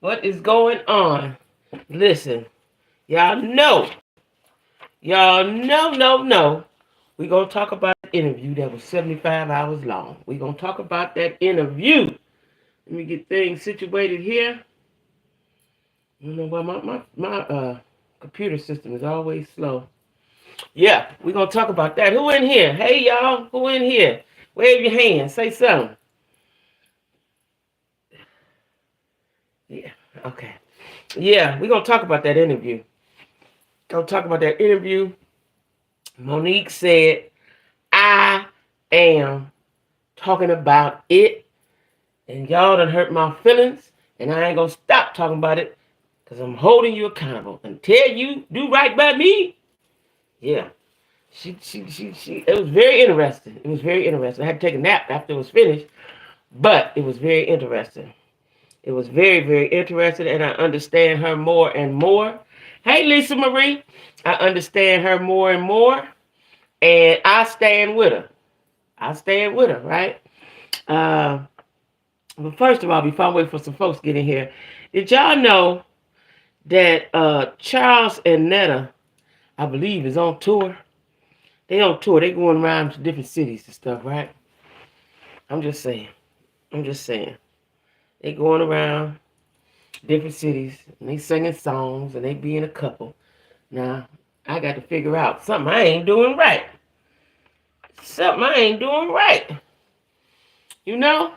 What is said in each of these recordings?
What is going on? Listen, y'all know, no. We're going to talk about an interview that was 75 hours long. We're going to talk about that interview. Let me get things situated here. You know, well, my computer system is always slow. Yeah, we're going to talk about that. Who in here? Hey, y'all. Who in here? Wave your hand. Say something. Yeah, okay. Yeah, we're going to talk about that interview. Going to talk about that interview. Monique said, I am talking about it, and y'all done hurt my feelings, and I ain't going to stop talking about it because I'm holding you accountable and tell you do right by me. Yeah. It was very interesting. It was very interesting. I had to take a nap after it was finished, but it was very interesting. It was very, very interesting, and I understand her more and more. Hey, Lisa Marie, I understand her more and more, and I stand with her. I stand with her, right? But first of all, before I wait for some folks to get in here, did y'all know that Charles and Netta, I believe, is on tour? They on tour. They going around to different cities and stuff, right? I'm just saying. I'm just saying. They going around different cities and they singing songs and they being a couple. Now, I got to figure out something I ain't doing right. Something I ain't doing right. You know?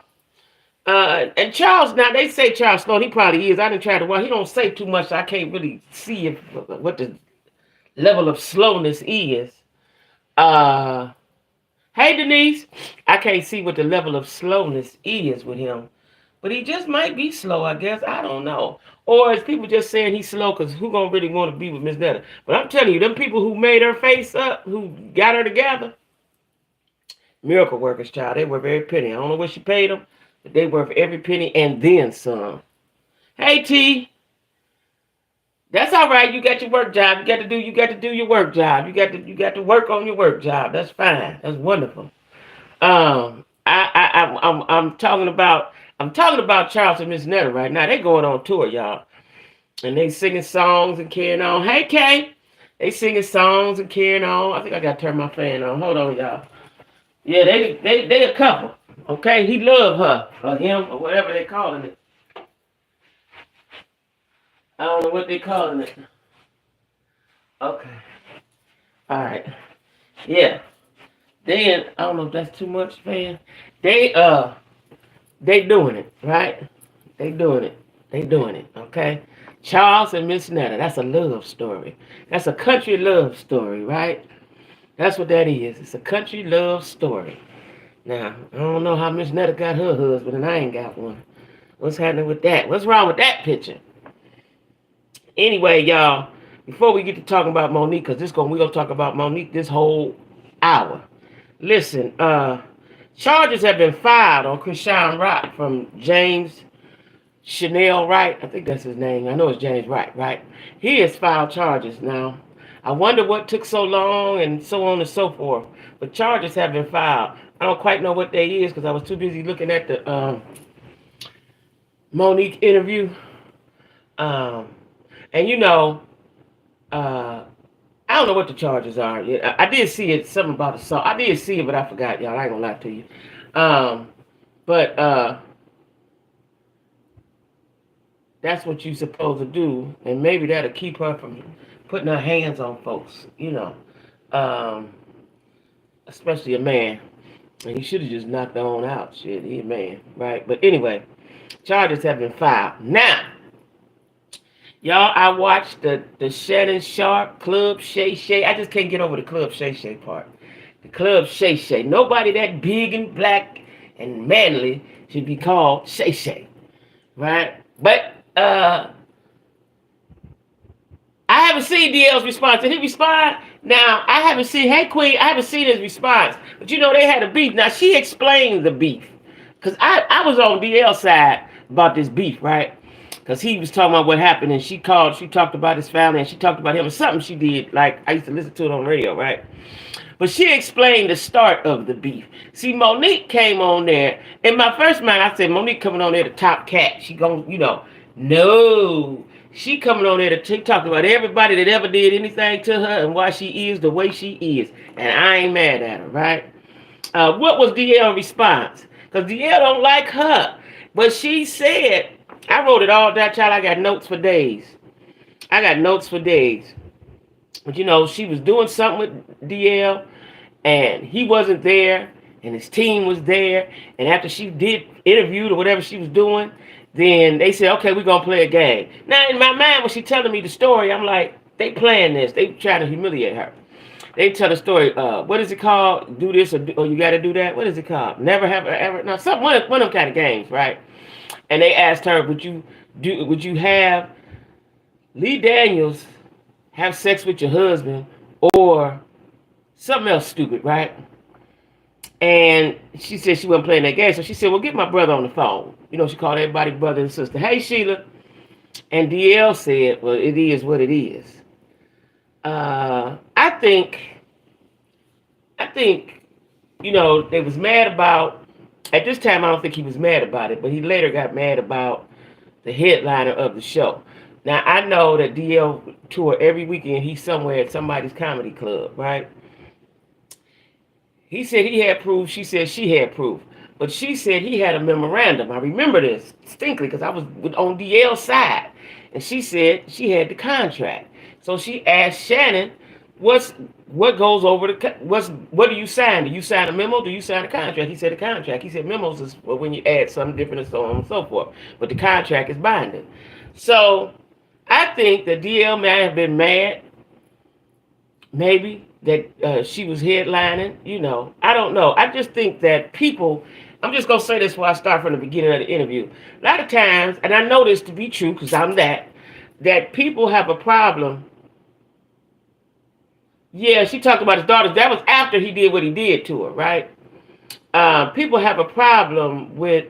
And Charles, now they say Charles Sloan, he probably is. I didn't try to watch. He don't say too much, so I can't really see what the level of slowness is. Uh, hey Denise, I can't see what the level of slowness is with him. But he just might be slow, I guess. I don't know. Or is people just saying he's slow because who gonna really want to be with Miss Netta? But I'm telling you, them people who made her face up, who got her together, miracle workers, child. They were very penny. I don't know what she paid them, but they worth every penny and then some. Hey T, that's all right. You got your work job. You got to do your work job. You got to work on your work job. That's fine. That's wonderful. I'm talking about Charles and Miss Netta right now. They going on tour, y'all, and they singing songs and carrying on. Hey Kay, they singing songs and carrying on. I think I got to turn my fan on. Hold on, y'all. Yeah, they a couple. Okay, he love her or him or whatever they calling it. I don't know what they calling it. Okay. All right. Yeah. Then I don't know if that's too much, man. They they doing it, right? They doing it. They doing it, okay? Charles and Miss Netta, that's a love story. That's a country love story, right? That's what that is. It's a country love story. Now, I don't know how Miss Netta got her husband and I ain't got one. What's happening with that? What's wrong with that picture? Anyway, y'all, before we get to talking about Monique, because we're gonna talk about Monique this whole hour. Listen, charges have been filed on Krishan Rock from James Chanel Wright. I think that's his name. I know it's James Wright, right? He has filed charges now. I wonder what took so long and so on and so forth. But charges have been filed. I don't quite know what they is because I was too busy looking at the Monique interview. And you know, I don't know what the charges are. I did see it, something about assault. I did see it, but I forgot, y'all. I ain't gonna lie to you. But that's what you're supposed to do, and maybe that'll keep her from putting her hands on folks, you know. Especially a man. And he should have just knocked her on out. Shit, he a man, right? But anyway, charges have been filed. Now, y'all, I watched the Shannon Sharp Club Shay. I just can't get over the Club Shay part. The Club Shay. Nobody that big and black and manly should be called Shay. Right? But I haven't seen DL's response. Did he respond? Now, I haven't seen, hey Queen, I haven't seen his response. But you know, they had a beef. Now, she explained the beef. Because I was on DL's side about this beef, right? Because he was talking about what happened, and she talked about his family, and she talked about him, or something she did, like, I used to listen to it on radio, right? But she explained the start of the beef. See, Monique came on there. In my first mind, I said, Monique coming on there, the top cat. She gonna, No. She coming on there to talk about everybody that ever did anything to her and why she is the way she is. And I ain't mad at her, right? What was DL's response? Because DL don't like her. But she said, I wrote it all down, child. I got notes for days. I got notes for days. But you know, she was doing something with DL and he wasn't there and his team was there. And after she did interviewed or whatever she was doing, then they said, okay, we're going to play a game. Now, in my mind, when she telling me the story, I'm like, they playing this. They trying to humiliate her. They tell the story, what is it called? Do this or you got to do that? What is it called? Never have ever. No, one of them kind of games, right? And they asked her, would you have Lee Daniels have sex with your husband or something else stupid, right? And she said she wasn't playing that game. So she said, well, get my brother on the phone. You know, she called everybody brother and sister. Hey, Sheila. And DL said, well, it is what it is. I think, you know, they was mad about, at this time, I don't think he was mad about it, but he later got mad about the headliner of the show. Now, I know that DL tour every weekend. He's somewhere at somebody's comedy club, right? He said he had proof. She said she had proof. But she said he had a memorandum. I remember this distinctly because I was on DL's side. And she said she had the contract. So she asked Shannon, what goes over what do you sign? Do you sign a memo? Do you sign a contract? He said a contract. He said memos is when you add something different and so on and so forth. But the contract is binding. So I think that DL may have been mad. Maybe that she was headlining, you know. I don't know. I just think that people, I'm just going to say this before I start from the beginning of the interview. A lot of times, and I know this to be true because I'm that people have a problem. Yeah, she talked about his daughters. That was after he did what he did to her, right? People have a problem with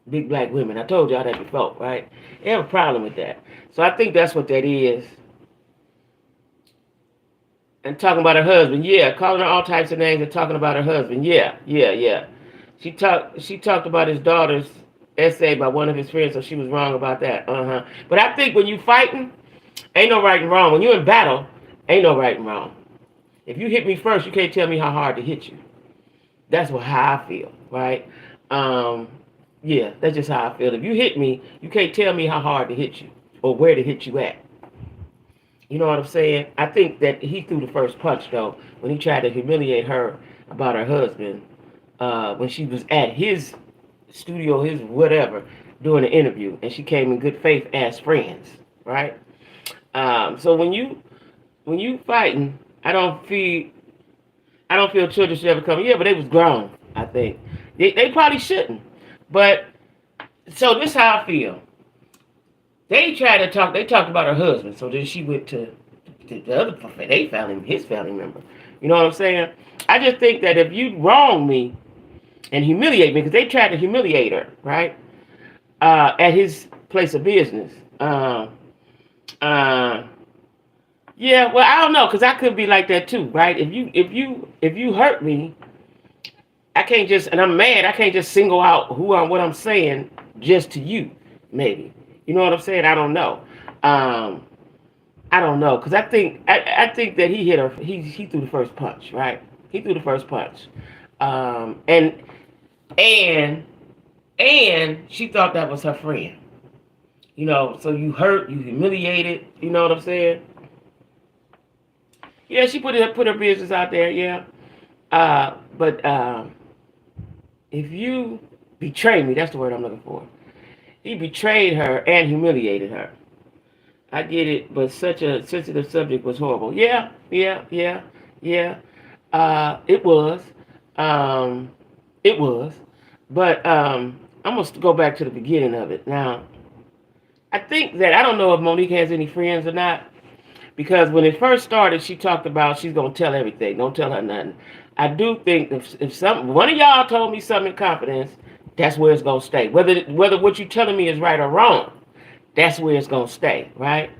big black women. I told y'all that before, right? They have a problem with that. So I think that's what that is. And talking about her husband, yeah, calling her all types of names and talking about her husband, yeah. She talked about his daughter's essay by one of his friends, so she was wrong about that. But I think when you fighting, ain't no right and wrong. When you in battle, ain't no right and wrong. If you hit me first, you can't tell me how hard to hit you. That's how I feel, right? Yeah, that's just how I feel. If you hit me, you can't tell me how hard to hit you or where to hit you at. You know what I'm saying? I think that he threw the first punch, though, when he tried to humiliate her about her husband when she was at his studio, his whatever, doing an interview, and she came in good faith as friends, right? So when you fighting, I don't feel children should ever come. Yeah, but they was grown, I think. They probably shouldn't. But, so this is how I feel. They talked about her husband, so then she went to the other his family member. You know what I'm saying? I just think that if you wrong me and humiliate me, because they tried to humiliate her, right? At his place of business. Yeah, well, I don't know, because I could be like that too, right? If you hurt me, I can't just, and I'm mad, I can't just single out what I'm saying just to you, maybe. You know what I'm saying? I don't know. I don't know, because I think that he hit her. He threw the first punch, right? He threw the first punch, and she thought that was her friend. You know, so you hurt, you humiliated. You know what I'm saying? Yeah, she put her business out there. Yeah, but if you betray me, that's the word I'm looking for. He betrayed her and humiliated her. I get it, but such a sensitive subject was horrible. Yeah. It was. It was. But I'm going to go back to the beginning of it. Now, I think that, I don't know if Monique has any friends or not, because when it first started, she talked about she's going to tell everything. Don't tell her nothing. I do think if one of y'all told me something in confidence, that's where it's going to stay. Whether what you're telling me is right or wrong, that's where it's going to stay, right?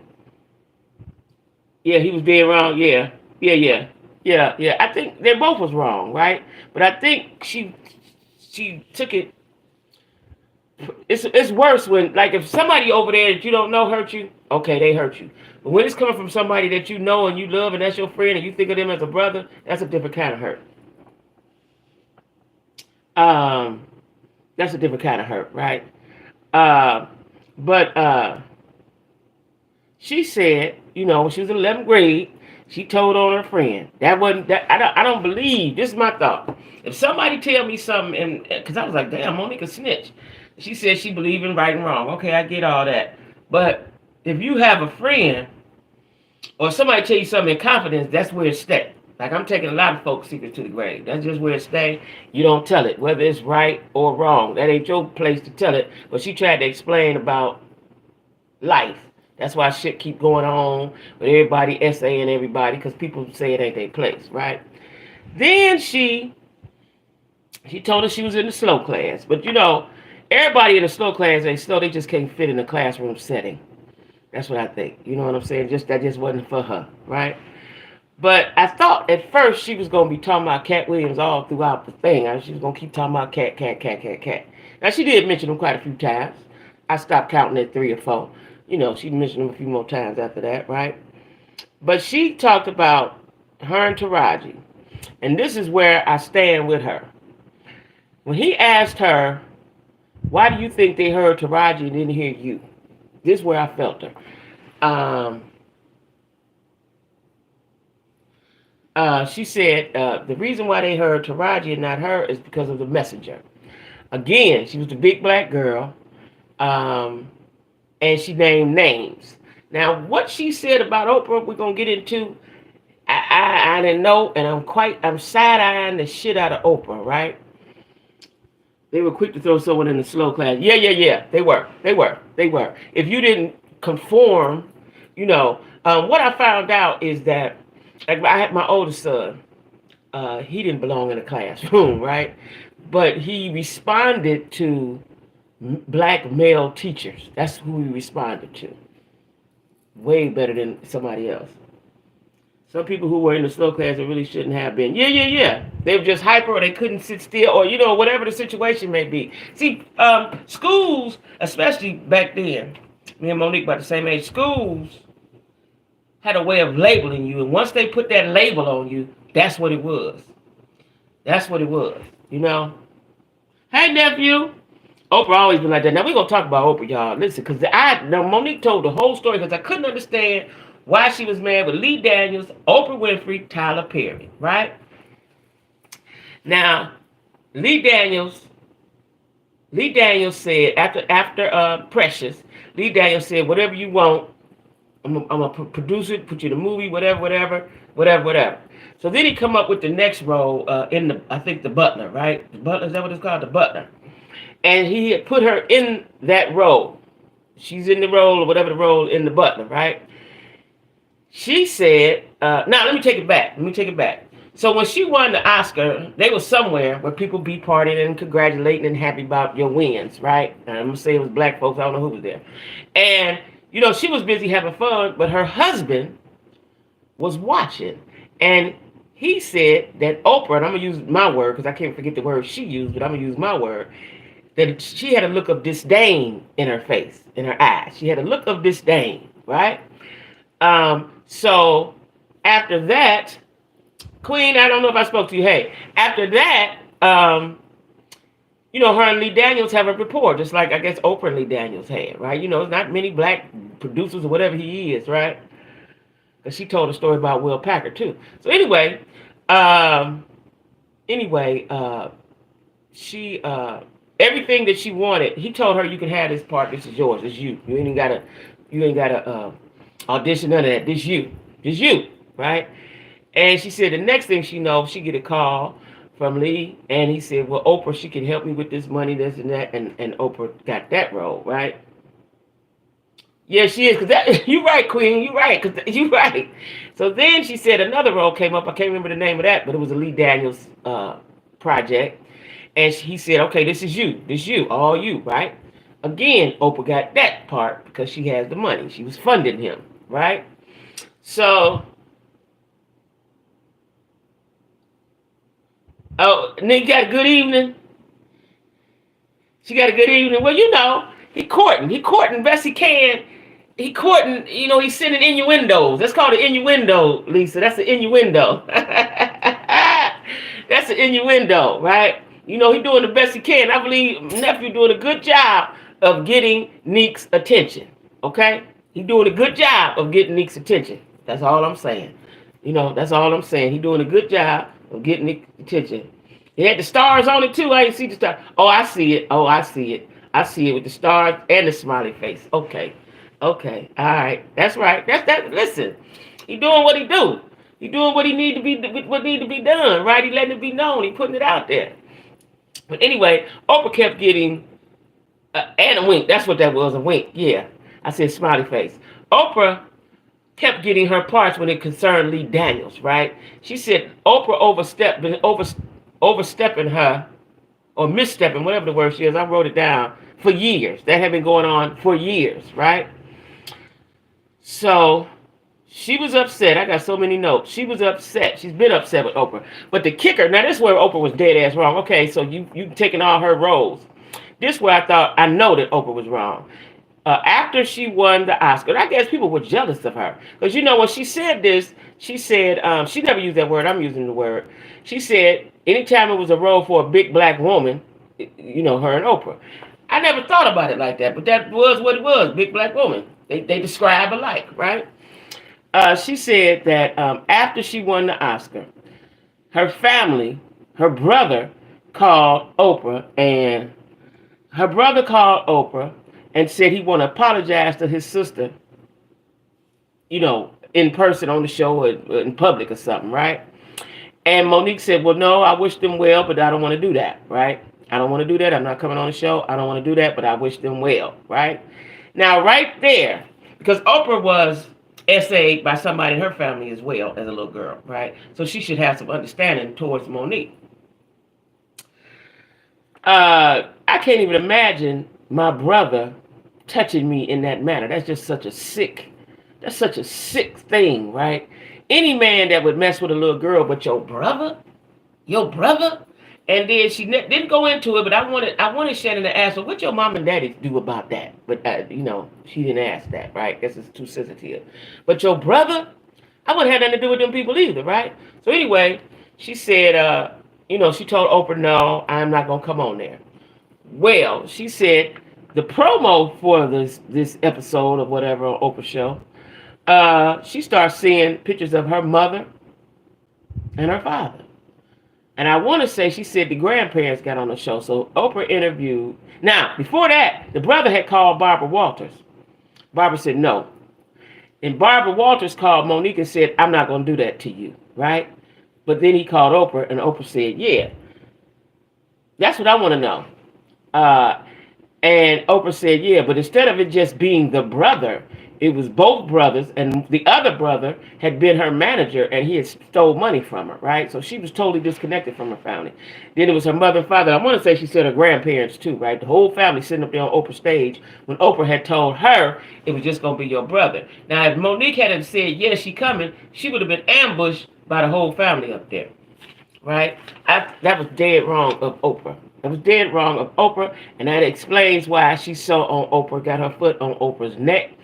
Yeah, he was being wrong. Yeah. I think they both was wrong, right? But I think she took it it's worse when, like, if somebody over there that you don't know hurt you, okay, they hurt you. But when it's coming from somebody that you know and you love and that's your friend and you think of them as a brother, that's a different kind of hurt. Um, that's a different kind of hurt, right? Uh, but she said, when she was in 11th grade, she told on her friend. That wasn't that. I don't believe. This is my thought. If somebody tell me something, and because I was like, damn, Monique a snitch. She said she believed in right and wrong. Okay, I get all that. But if you have a friend or somebody tell you something in confidence, that's where it stay. Like, I'm taking a lot of folks' secrets to the grave. That's just where it stay. You don't tell it, whether it's right or wrong. That ain't your place to tell it. But she tried to explain about life. That's why shit keep going on with everybody essaying everybody, because people say it ain't their place, right? Then she told us she was in the slow class. But everybody in the slow class ain't slow, they just can't fit in the classroom setting. That's what I think. You know what I'm saying? That just wasn't for her, right? But I thought at first she was gonna be talking about Cat Williams all throughout the thing. She was gonna keep talking about cat, cat, cat, cat, cat. Now she did mention him quite a few times. I stopped counting at 3 or 4. She mentioned him a few more times after that, right? But she talked about her and Taraji. And this is where I stand with her. When he asked her, why do you think they heard Taraji and didn't hear you? This is where I felt her. She said the reason why they heard Taraji and not her is because of the messenger. Again, she was the big black girl, and she named names. Now, what she said about Oprah, we're gonna get into. I didn't know, and I'm side-eyeing the shit out of Oprah, right? They were quick to throw someone in the slow class. Yeah, yeah, yeah. They were. If you didn't conform, what I found out is that, like, I had my oldest son. He didn't belong in a classroom, right? But he responded to black male teachers. That's who he responded to. Way better than somebody else. Some people who were in the slow class that really shouldn't have been. Yeah, yeah, yeah. They were just hyper, or they couldn't sit still, or whatever the situation may be. See, schools, especially back then, me and Monique about the same age. Schools had a way of labeling you, and once they put that label on you, that's what it was. That's what it was. Hey, nephew. Oprah always been like that. Now we're gonna talk about Oprah, y'all. Listen, because Monique told the whole story because I couldn't understand why she was mad with Lee Daniels, Oprah Winfrey, Tyler Perry, right? Now, Lee Daniels said after Precious, Lee Daniels said, whatever you want, I'm gonna produce it, put you in a movie, whatever. So then he come up with the next role I think the Butler, right? The Butler, is that what it's called? The Butler. And he had put her in that role. She's in the role, or whatever the role, in the Butler, right? She said, now let me take it back. So when she won the Oscar, they were somewhere where people be partying and congratulating and happy about your wins, right? And I'm going to say it was black folks. I don't know who was there. And, she was busy having fun, but her husband was watching. And he said that Oprah, and I'm going to use my word because I can't forget the word she used, but I'm going to use my word, that she had a look of disdain in her face, in her eyes. She had a look of disdain, right? So after that, Queen, I don't know if I spoke to you. Hey, after that, her and Lee Daniels have a rapport, just like I guess Oprah and Lee Daniels had, right? Not many black producers or whatever he is, right? Because she told a story about Will Packer too. So she everything that she wanted, he told her, you can have this part. This is yours. It's you. You ain't gotta audition, none of that. This you, right? And she said the next thing she knows, she get a call from Lee, and he said, well, Oprah, she can help me with this money, this and that, and Oprah got that role, right? Yeah, she is, because you right, Queen, you right, because you right. So then she said another role came up. I can't remember the name of that, but it was a Lee Daniels project. And he said, okay, this is you, all you, right? Again, Oprah got that part because she has the money. She was funding him, right? So, Nick, got a good evening. She got a good evening. Well, he courting. He courting best he can. He courting, he's sending innuendos. That's called an innuendo, Lisa. That's an innuendo. That's an innuendo, right? He's doing the best he can. I believe nephew doing a good job of getting Neek's attention. Okay? He's doing a good job of getting Neek's attention. That's all I'm saying. That's all I'm saying. He's doing a good job of getting Neek's attention. He had the stars on it too. I didn't see the stars. Oh, I see it. Oh, I see it. I see it with the stars and the smiley face. Okay. Okay. All right. That's right. That's that. Listen, he doing what he do. He doing what he need to be, what need to be done. Right? He letting it be known. He putting it out there. But anyway, Oprah kept getting and a wink. That's what that was, a wink. Yeah. I said smiley face. Oprah kept getting her parts when it concerned Lee Daniels. Right? She said Oprah overstepping her, or misstepping, whatever the word she is. I wrote it down, for years. That had been going on for years, right? So she was upset. I got so many notes. She was upset. She's been upset with Oprah. But the kicker, now this is where Oprah was dead ass wrong. Okay, so you taking all her roles. This is where I know that Oprah was wrong. After she won the Oscar, I guess people were jealous of her. Because when she said this, she said, she never used that word, I'm using the word. She said, anytime it was a role for a big black woman, her and Oprah. I never thought about it like that, but that was what it was, big black woman. They describe alike, right? She said that after she won the Oscar, her family, her brother called Oprah and said he want to apologize to his sister, in person on the show or in public or something, right? And Monique said, well, no, I wish them well, but I don't want to do that, right? I don't want to do that. I'm not coming on the show. I don't want to do that, but I wish them well, right? Now, right there, because Oprah was essayed by somebody in her family as well as a little girl, right? So she should have some understanding towards Monique. I can't even imagine my brother touching me in that manner. That's just such a sick thing, right? Any man that would mess with a little girl, but your brother, and then she didn't go into it, but I wanted Shannon to ask her, what your mom and daddy do about that? But she didn't ask that, right? Guess it's too sensitive. But your brother, I wouldn't have nothing to do with them people either, right? So anyway, she said, she told Oprah, no, I'm not gonna come on there. Well, she said the promo for this episode of whatever on Oprah show, she starts seeing pictures of her mother and her father. And I want to say she said the grandparents got on the show. So Oprah interviewed. Now, before that, the brother had called Barbara Walters. Barbara said no. And Barbara Walters called Monique and said, I'm not going to do that to you, right? But then he called Oprah, and Oprah said, yeah. That's what I want to know. And Oprah said, yeah, but instead of it just being the brother, it was both brothers, and the other brother had been her manager, and he had stole money from her, right? So she was totally disconnected from her family. Then it was her mother and father. I want to say she said her grandparents too, right? The whole family sitting up there on Oprah's stage when Oprah had told her it was just going to be your brother. Now, if Monique hadn't said, yes, she coming, she would have been ambushed by the whole family up there, right? That was dead wrong of Oprah. It was dead wrong of Oprah, and that explains why she's so on Oprah, got her foot on Oprah's neck.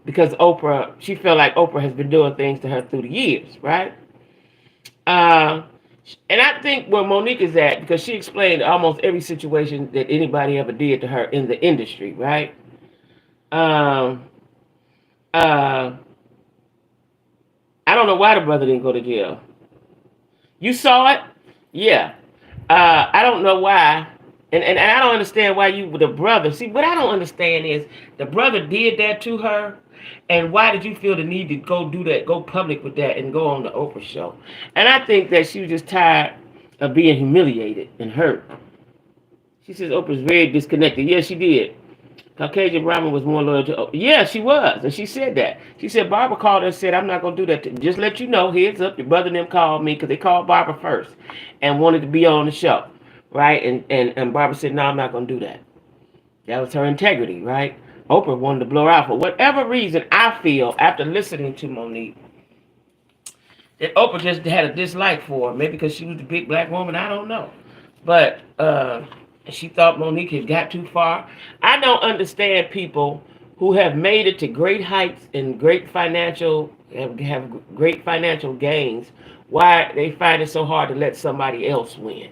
Because Oprah, she felt like Oprah has been doing things to her through the years, right? And I think where Monique is at, because she explained almost every situation that anybody ever did to her in the industry, right? I don't know why the brother didn't go to jail. You saw it? Yeah. I don't know why. And I don't understand why the brother, see, what I don't understand is the brother did that to her, and why did you feel the need to go do that, go public with that, and go on the Oprah show? And I think that she was just tired of being humiliated and hurt. She says Oprah's very disconnected. Yes, she did. Caucasian Brahmin was more loyal to Oprah. Yeah, she was, and she said that. She said, Barbara called her and said, I'm not going to do that. Just let you know, heads up, your brother and them called me, because they called Barbara first and wanted to be on the show. Right? And Barbara said, no, I'm not going to do that. That was her integrity, right? Oprah wanted to blow her out. For whatever reason, I feel, after listening to Monique, that Oprah just had a dislike for her. Maybe because she was the big black woman, I don't know. But She thought Monique had got too far. I don't understand people who have made it to great heights and have great financial gains. Why they find it so hard to let somebody else win?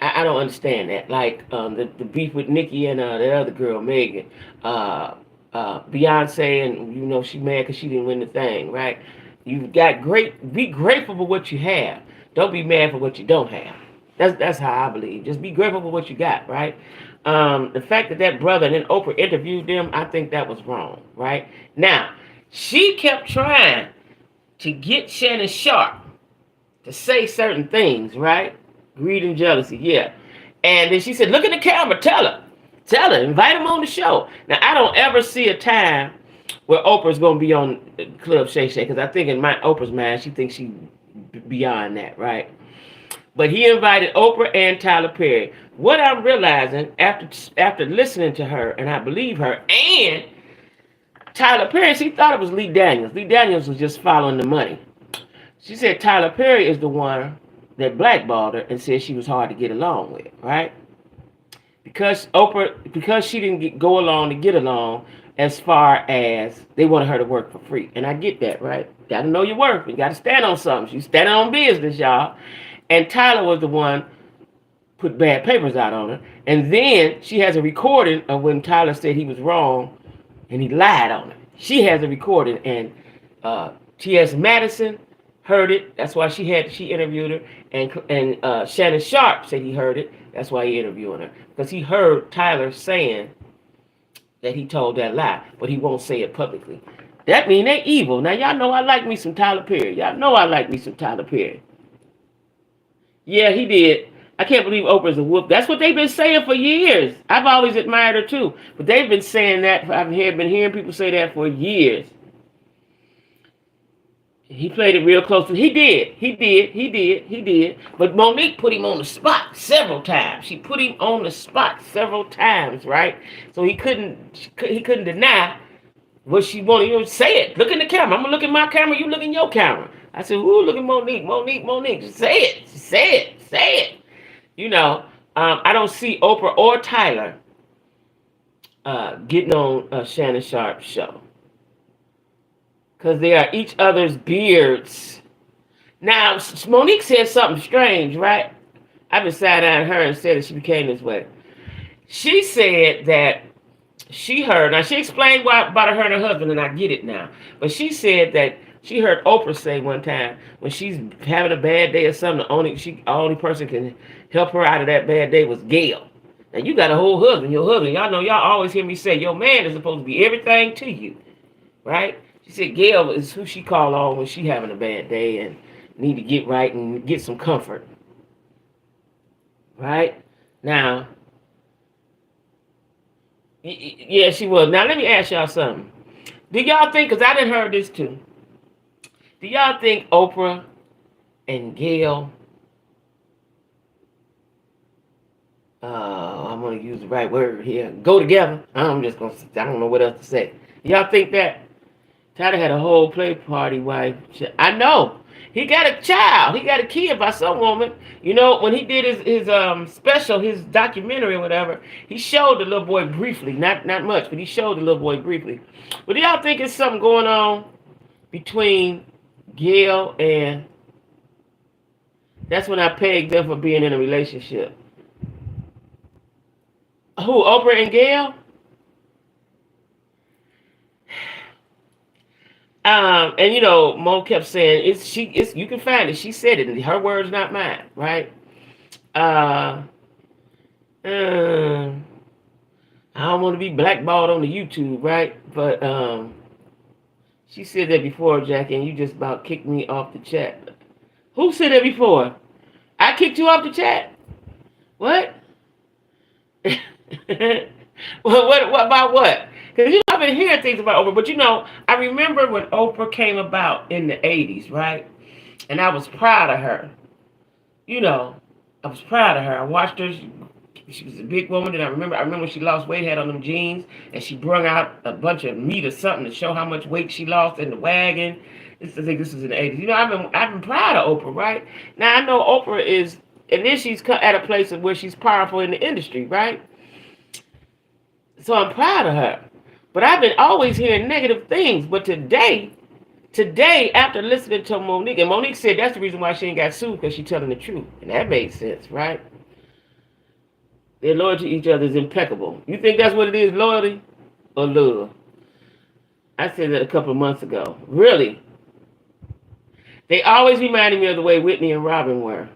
I don't understand that. Like the beef with Nicki and the other girl, Megan, Beyonce, and she mad because she didn't win the thing, right? You've got great. Be grateful for what you have. Don't be mad for what you don't have. That's how I believe. Just be grateful for what you got, right? The fact that brother and then Oprah interviewed them, I think that was wrong, right? Now, she kept trying to get Shannon Sharp to say certain things, right? Greed and jealousy, yeah. And then she said, look at the camera, tell her, invite him on the show. Now, I don't ever see a time where Oprah's going to be on Club Shay Shay, because I think in Oprah's mind, she thinks she's beyond that, right? But he invited Oprah and Tyler Perry. What I'm realizing after listening to her, and I believe her, and Tyler Perry, she thought it was Lee Daniels. Lee Daniels was just following the money. She said Tyler Perry is the one that blackballed her and said she was hard to get along with, right? Because she didn't go along to get along as far as they wanted her to work for free. And I get that, right? Got to know your worth. You got to stand on something. You stand on business, y'all. And Tyler was the one put bad papers out on her. And then she has a recording of when Tyler said he was wrong and he lied on her. She has a recording, and T.S. Madison heard it. That's why she interviewed her. And Shannon Sharp said he heard it. That's why he interviewed her. Because he heard Tyler saying that he told that lie, but he won't say it publicly. That means they evil. Now, y'all know I like me some Tyler Perry. Y'all know I like me some Tyler Perry. Yeah, he did. I can't believe Oprah's a whoop. That's what they've been saying for years. I've always admired her too. But they've been saying that. I've been hearing people say that for years. He played it real close. He did. But Monique put him on the spot several times. She put him on the spot several times, right? So he couldn't deny what she wanted. Say it. Look in the camera. I'm going to look in my camera. You look in your camera. I said, ooh, look at Monique. Just say it. I don't see Oprah or Tyler getting on Shannon Sharp's show. Because they are each other's beards. Now, Monique said something strange, right? I've been side-eyeing her and said that she became this way. She said that she heard, now she explained why about her and her husband, and I get it now. But she said that she heard Oprah say one time, when she's having a bad day or something, the only person can help her out of that bad day was Gail. Now, you got a whole husband, your husband. Y'all know, y'all always hear me say, your man is supposed to be everything to you, right? She said Gail is who she called on when she having a bad day and need to get right and get some comfort. Right? Now, yeah, she was. Now, let me ask y'all something. Do y'all think, because I done heard this too, do y'all think Oprah and Gail, I'm going to use the right word here, go together? I don't know what else to say. Y'all think that? Tyler had a whole play party wife. I know. He got a child. He got a kid by some woman. When he did his special, his documentary or whatever, he showed the little boy briefly. Not much, but he showed the little boy briefly. But do y'all think it's something going on between Gail and... That's when I pegged them for being in a relationship. Who, Oprah and Gail? And Mo kept saying you can find it. She said it. Her words, not mine, right? I don't want to be blackballed on the YouTube, right? But she said that before, Jackie, and you just about kicked me off the chat. Who said that before? I kicked you off the chat? What? What about what? Because I've been hearing things about Oprah, but I remember when Oprah came about in the 80s, right? And I was proud of her. I was proud of her. I watched her. She was a big woman, and I remember when she lost weight, had on them jeans, and she brung out a bunch of meat or something to show how much weight she lost in the wagon. I think this was in the 80s. I've been proud of Oprah, right? Now I know Oprah is And then she's at a place where she's powerful in the industry, right? So I'm proud of her. But I've been always hearing negative things. But today, after listening to Monique, and Monique said that's the reason why she ain't got sued, because she's telling the truth. And that made sense, right? Their loyalty to each other is impeccable. You think that's what it is, loyalty or love? I said that a couple of months ago. Really? They always reminded me of the way Whitney and Robin were.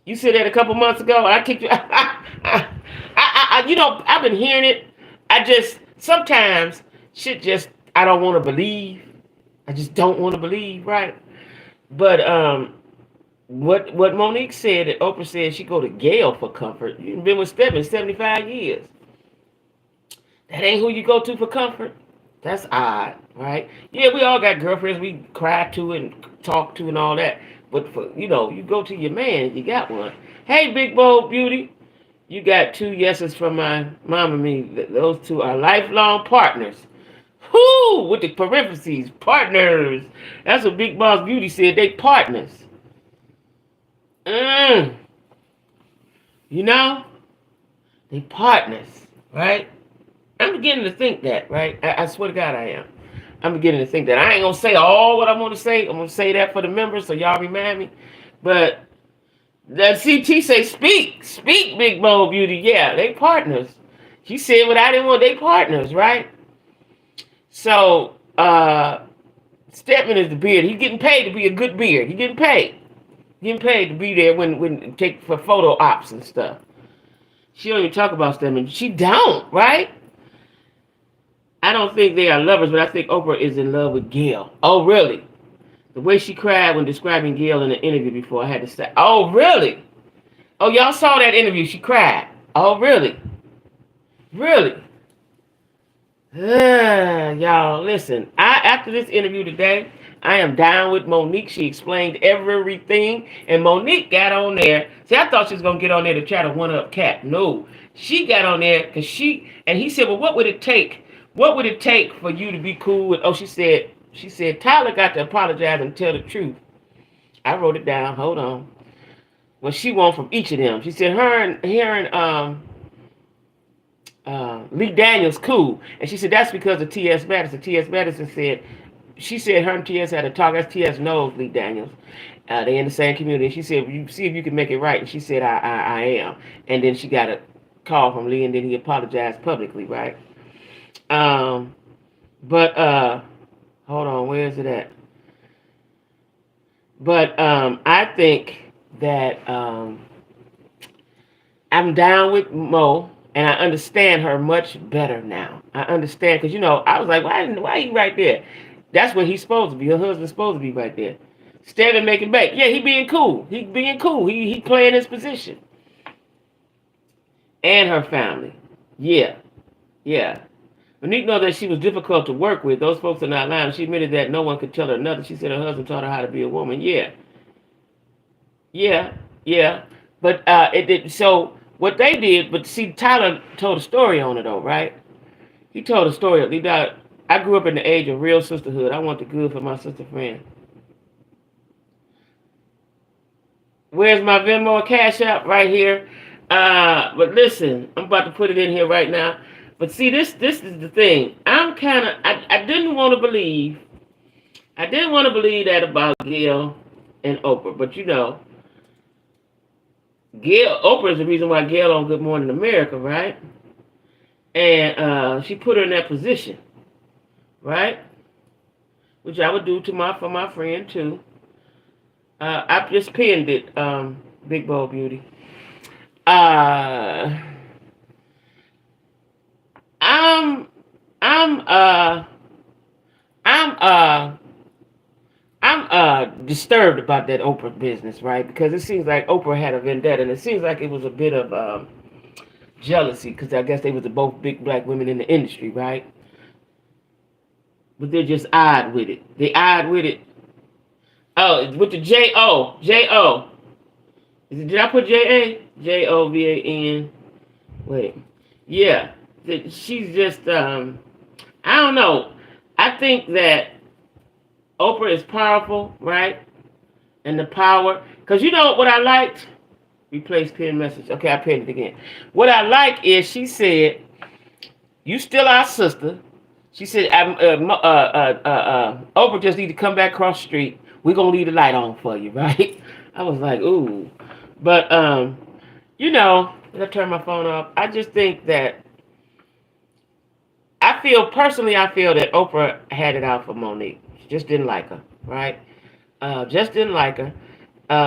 You said that a couple months ago. I kicked you. I've been hearing it. Sometimes shit I don't want to believe. I just don't want to believe, right? But what Monique said, that Oprah said she go to Gail for comfort. You've been with Stedman 75 years. That ain't who you go to for comfort. That's odd, right? Yeah, we all got girlfriends we cry to and talk to and all that. But you go to your man, you got one. Hey, Big Bold Beauty, you got 2 yeses from my mom and me. Those 2 are lifelong partners. Whoo! With the parentheses, partners. That's what Big Boss Beauty said. They partners. They partners, right? I'm beginning to think that, right? I swear to God I am. I'm beginning to think that. I ain't going to say all what I want to say. I'm going to say that for the members, so y'all remind me. But the CT say, speak, Big Bold Beauty. Yeah, they partners. She said what I didn't want. They partners, right? So, Stedman is the beard. He's getting paid to be a good beard. He's getting paid. Getting paid to be there when take for photo ops and stuff. She don't even talk about Stedman. She don't, right? I don't think they are lovers, but I think Oprah is in love with Gail. Oh, really? The way she cried when describing Gail in an interview before, I had to say, oh, really? Oh, y'all saw that interview. She cried. Oh, really? Really? Y'all, listen. After this interview today, I am down with Monique. She explained everything, and Monique got on there. See, I thought she was going to get on there to try to one-up Cat. No. She got on there because he said, well, what would it take? What would it take for you to be cool with, she said, Tyler got to apologize and tell the truth. I wrote it down. Hold on. What she want from each of them. She said her and Lee Daniels cool. And she said that's because of T.S. Madison. T.S. Madison said, she said her and T.S. had a talk. That's T.S. knows Lee Daniels. They in the same community. And she said, you see if you can make it right. And she said, I am. And then she got a call from Lee, and then he apologized publicly, right? Hold on, where is it at? But I think that I'm down with Mo, and I understand her much better now. I understand, because, I was like, why he right there? That's where he's supposed to be. Her husband's supposed to be right there. Standing making back. Yeah, he being cool. He being cool. He playing his position. And her family. Yeah. Monique knows that she was difficult to work with. Those folks are not lying. She admitted that no one could tell her nothing. She said her husband taught her how to be a woman. Yeah. But it did. So what they did, but see, Tyler told a story on it though, right? He told a story. I grew up in the age of real sisterhood. I want the good for my sister friend. Where's my Venmo Cash App? Right here. But listen, I'm about to put it in here right now. But see, this is the thing. I didn't want to believe that about Gail and Oprah. But Oprah is the reason why Gail on Good Morning America, right? And she put her in that position, right? Which I would do for my friend too. I just pinned it, Big Bold Beauty. I'm disturbed about that Oprah business, right? Because it seems like Oprah had a vendetta, and it seems like it was a bit of jealousy, because I guess they were both big black women in the industry, right? But they're just odd with it. They odd with it. Oh, with the J-O. Did I put J-A? J-O-V-A-N. Wait. Yeah. She's just, I don't know. I think that Oprah is powerful, right? and the power. Because you know what I liked? Replace pin message. Okay, I pinned it again. What I like is she said, "You still our sister." She said, "Oprah just need to come back across the street. We're gonna leave the light on for you, right?" I was like, "Ooh," but you know, did I turn my phone off? I just think that I feel that Oprah had it out for Monique. She just didn't like her, right? Just didn't like her.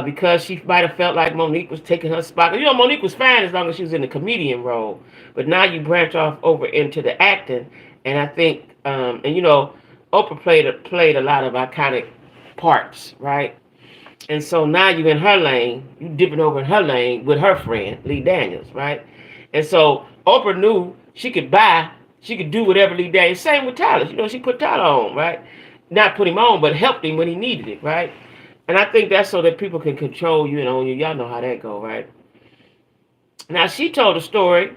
Because she might have felt like Monique was taking her spot. You know, Monique was fine as long as she was in the comedian role, but now you branch off over into the acting, and I think, and you know, Oprah played a lot of iconic parts, right? And so now you in her lane, you dipping over in her lane with her friend Lee Daniels, right? And so Oprah knew she could do whatever Lee Daniels. Same with Tyler, you know, she put Tyler on, right? Not put him on, but helped him when he needed it, right? And I think that's so that people can control you and own you. Y'all know how that go, right? Now, she told a story.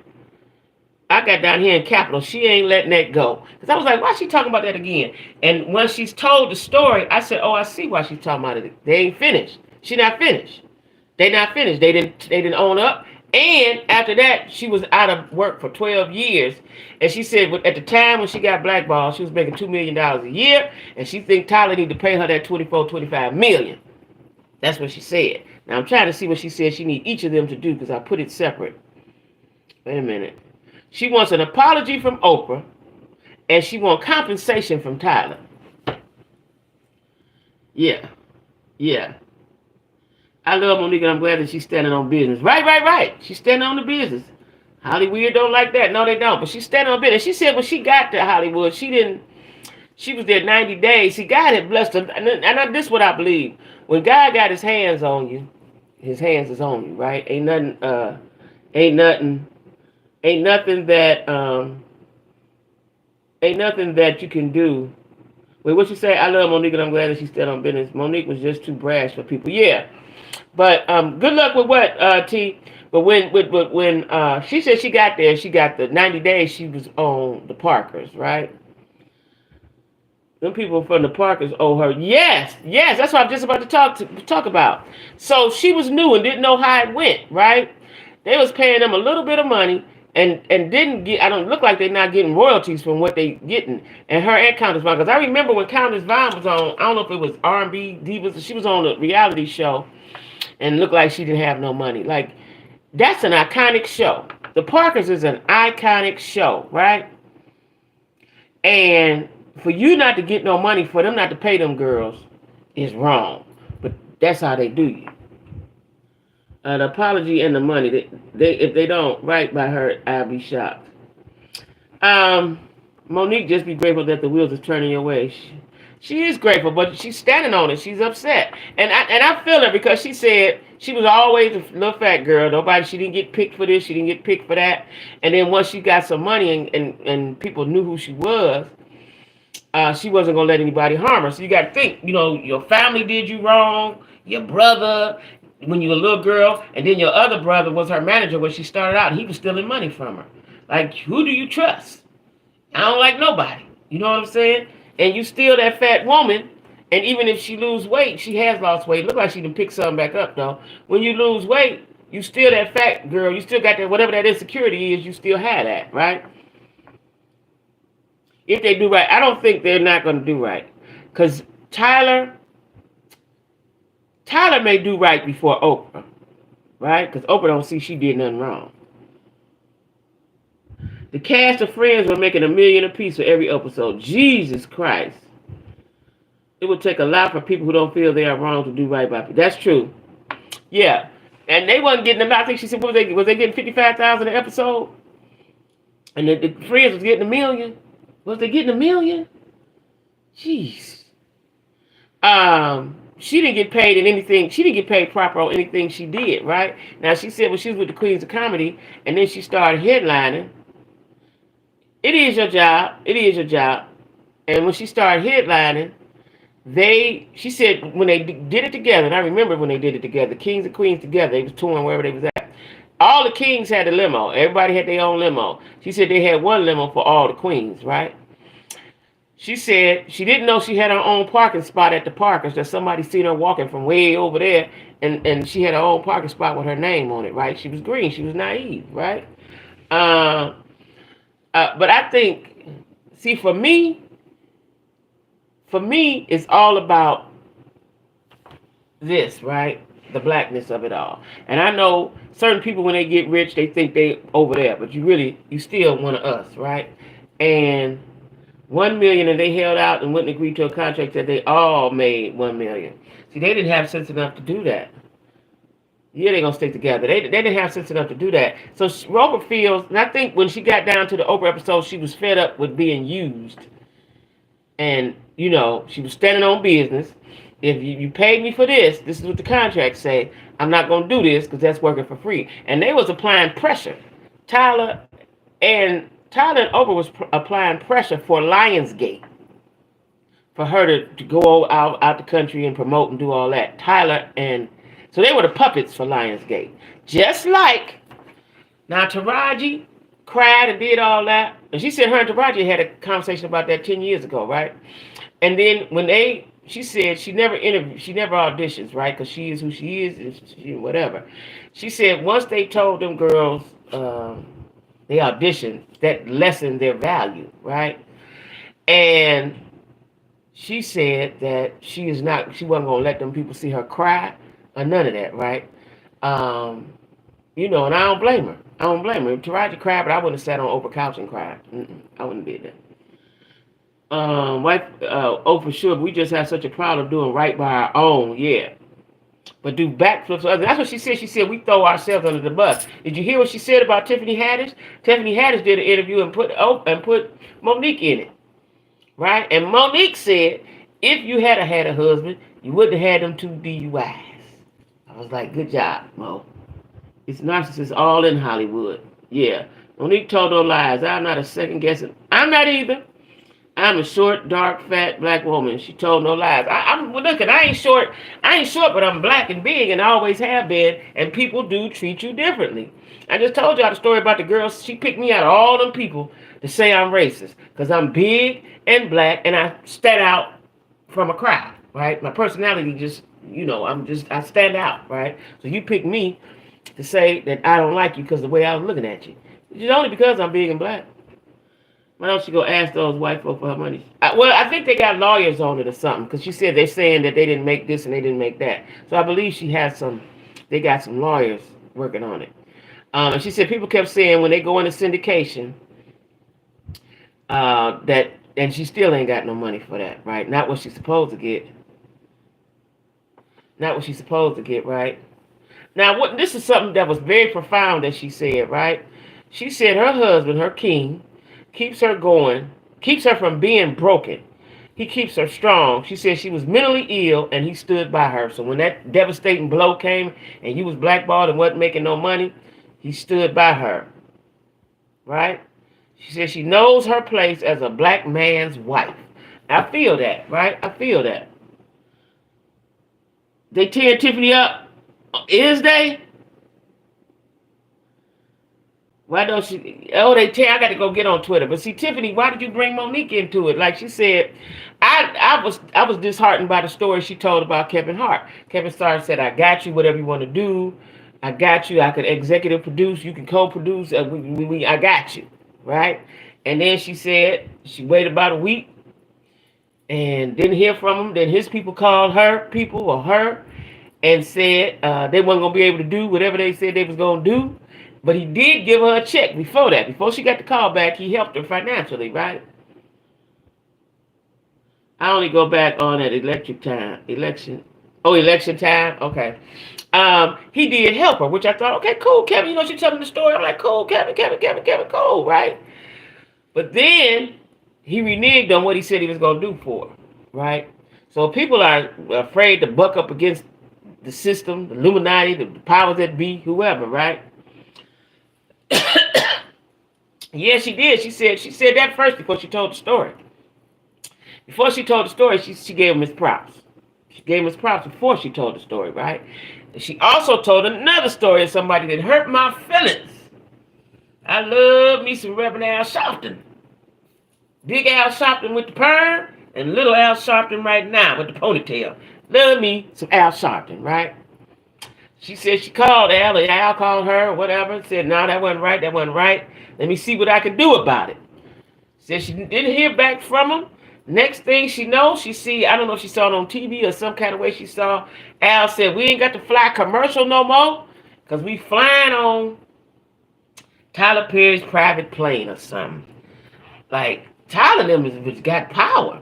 I got down here in Capitol. She ain't letting that go. Because I was like, why is she talking about that again? And when she's told the story, I said, oh, I see why she's talking about it. They ain't finished. She not finished. They not finished. They didn't own up. And after that, she was out of work for 12 years. And she said at the time when she got blackballed, she was making $2 million a year. And she think Tyler need to pay her that 24, 25 million. That's what she said. Now I'm trying to see what she said she need each of them to do because I put it separate. Wait a minute. She wants an apology from Oprah and she wants compensation from Tyler. Yeah. Yeah. I love Monique and I'm glad that she's standing on business. Right. She's standing on the business. Hollywood don't like that. No, they don't. But she's standing on business. She said when she got to Hollywood, she was there 90 days. See, God had blessed her. And this is what I believe. When God got his hands on you, his hands is on you, right? Ain't nothing that you can do. Wait, what you say? I love Monique and I'm glad that she's still on business. Monique was just too brash for people. Yeah. But good luck with what, T. But when she said she got there, she got the 90 days she was on the Parkers, right? Them people from the Parkers owe her. Yes, that's what I'm just about to talk about. So she was new and didn't know how it went, right? They was paying them a little bit of money and didn't get. I don't look like they're not getting royalties from what they getting. And her and Countess Vaughn, because I remember when Countess Vaughn was on. I don't know if it was R&B Divas. She was on a reality show and looked like she didn't have no money. Like that's an iconic show. The Parkers is an iconic show, right? And for you not to get no money, for them not to pay them girls, is wrong. But that's how they do you. The apology and the money, if they don't right by her, I'll be shocked. Monique, just be grateful that the wheels are turning your way. She is grateful, but she's standing on it. She's upset, and I feel her because she said she was always a little fat girl. She didn't get picked for this, she didn't get picked for that. And then once she got some money and people knew who she was. She wasn't going to let anybody harm her. So you got to think, you know, your family did you wrong, your brother, when you were a little girl, and then your other brother was her manager when she started out. He was stealing money from her. Like, who do you trust? I don't like nobody. You know what I'm saying? And you steal that fat woman, and even if she lose weight, she has lost weight. Look like she done pick something back up, though. When you lose weight, you steal that fat girl. You still got that, whatever that insecurity is, you still have that, right? If they do right, I don't think they're not going to do right. Because Tyler may do right before Oprah, right? Because Oprah don't see she did nothing wrong. The cast of Friends were making $1 million apiece for every episode. Jesus Christ. It would take a lot for people who don't feel they are wrong to do right by people. That's true. Yeah. And they wasn't getting them. I think she said, was they getting $55,000 an episode? And the Friends was getting $1 million? Was they getting $1 million? Jeez. She didn't get paid in anything. She didn't get paid proper on anything she did, right? Now, she said when she was with the Queens of Comedy, and then she started headlining. It is your job. It is your job. And when she started headlining, she said when they did it together, and I remember when they did it together, Kings and Queens together, they was touring wherever they was at. All the kings had a limo. Everybody had their own limo. She said they had one limo for all the queens, right? She said she didn't know she had her own parking spot at the park, because that somebody seen her walking from way over there, and she had her own parking spot with her name on it, right? She was green. She was naive, right? Uh, but I think, see, for me, it's all about this, right? The blackness of it all. And I know certain people, when they get rich, they think they over there, but you still one of us, right? And 1 million, and they held out and wouldn't agree to a contract that they all made 1 million. See, they didn't have sense enough to do that. Yeah, they're gonna stick together. They didn't have sense enough to do that. So Roper feels, and I think when she got down to the Oprah episode, she was fed up with being used, and she was standing on business. If you paid me for this is what the contract say. I'm not gonna do this because that's working for free. And they was applying pressure. Tyler and Oprah was applying pressure for Lionsgate, for her to go out the country and promote and do all that. So they were the puppets for Lionsgate. Just like, now Taraji cried and did all that. And she said her and Taraji had a conversation about that 10 years ago, right? And then she said she never auditions, right? Because she is who she is, whatever. She said once they told them girls they auditioned, that lessened their value, right? And she said that she wasn't going to let them people see her cry or none of that, right? And I don't blame her. Taraji cried, but I wouldn't have sat on Oprah couch and cried. I wouldn't have did that. For sure, we just have such a problem doing right by our own, yeah. But do backflips for others. That's what she said. She said we throw ourselves under the bus. Did you hear what she said about Tiffany Haddish? Tiffany Haddish did an interview and put Monique in it, right? And Monique said if you had a husband, you wouldn't have had them 2 DUIs. I was like, good job, Mo. It's narcissists all in Hollywood. Yeah. Monique told no lies. I'm not a second guessing. I'm not either. I'm a short, dark, fat black woman. She told no lies. I ain't short, but I'm black and big and I always have been. And people do treat you differently. I just told y'all the story about the girl. She picked me out of all them people to say I'm racist. Because I'm big and black and I stand out from a crowd, right? My personality just, I stand out, right? So you pick me to say that I don't like you because of the way I was looking at you. It's only because I'm big and black. Why don't you go ask those white folk for her money? I think they got lawyers on it or something, because she said they're saying that they didn't make this and they didn't make that. So I believe they got some lawyers working on it. And she said people kept saying when they go into syndication, and she still ain't got no money for that, right? Not what she's supposed to get. Right? Now, this is something that was very profound that she said, right? She said her husband, her king, keeps her going, keeps her from being broken. He keeps her strong. She said she was mentally ill and he stood by her. So when that devastating blow came and you was blackballed and wasn't making no money, he stood by her. Right? She said she knows her place as a black man's wife. I feel that, right? I feel that. They tearing Tiffany up. Is they? Why don't she? I got to go get on Twitter. But see, Tiffany, why did you bring Monique into it? Like she said, I was disheartened by the story she told about Kevin Hart. Kevin Hart said, "I got you. Whatever you want to do, I got you. I could executive produce. You can co-produce. I got you, right?" And then she said she waited about a week and didn't hear from him. Then his people called her and said they weren't gonna be able to do whatever they said they was gonna do. But he did give her a check before that. Before she got the call back, he helped her financially, right? I only go back on at election time. Election time? Okay. He did help her, which I thought, okay, cool, Kevin. She told me the story. I'm like, cool, Kevin, cool, right? But then he reneged on what he said he was going to do for her, right? So people are afraid to buck up against the system, the Illuminati, the powers that be, whoever, right? Yeah, she did. She said that first before she told the story. Before she told the story, she gave him his props. She gave him his props before she told the story, right? And she also told another story of somebody that hurt my feelings. I love me some Reverend Al Sharpton. Big Al Sharpton with the perm and little Al Sharpton right now with the ponytail. Love me some Al Sharpton, right? She said she called Al, or Al called her, or whatever. Said, no, that wasn't right, that wasn't right. Let me see what I can do about it. Said she didn't hear back from him. Next thing she knows, she see, I don't know if she saw it on TV or some kind of way she saw, Al said, we ain't got to fly commercial no more because we flying on Tyler Perry's private plane or something. Like, Tyler them has got power.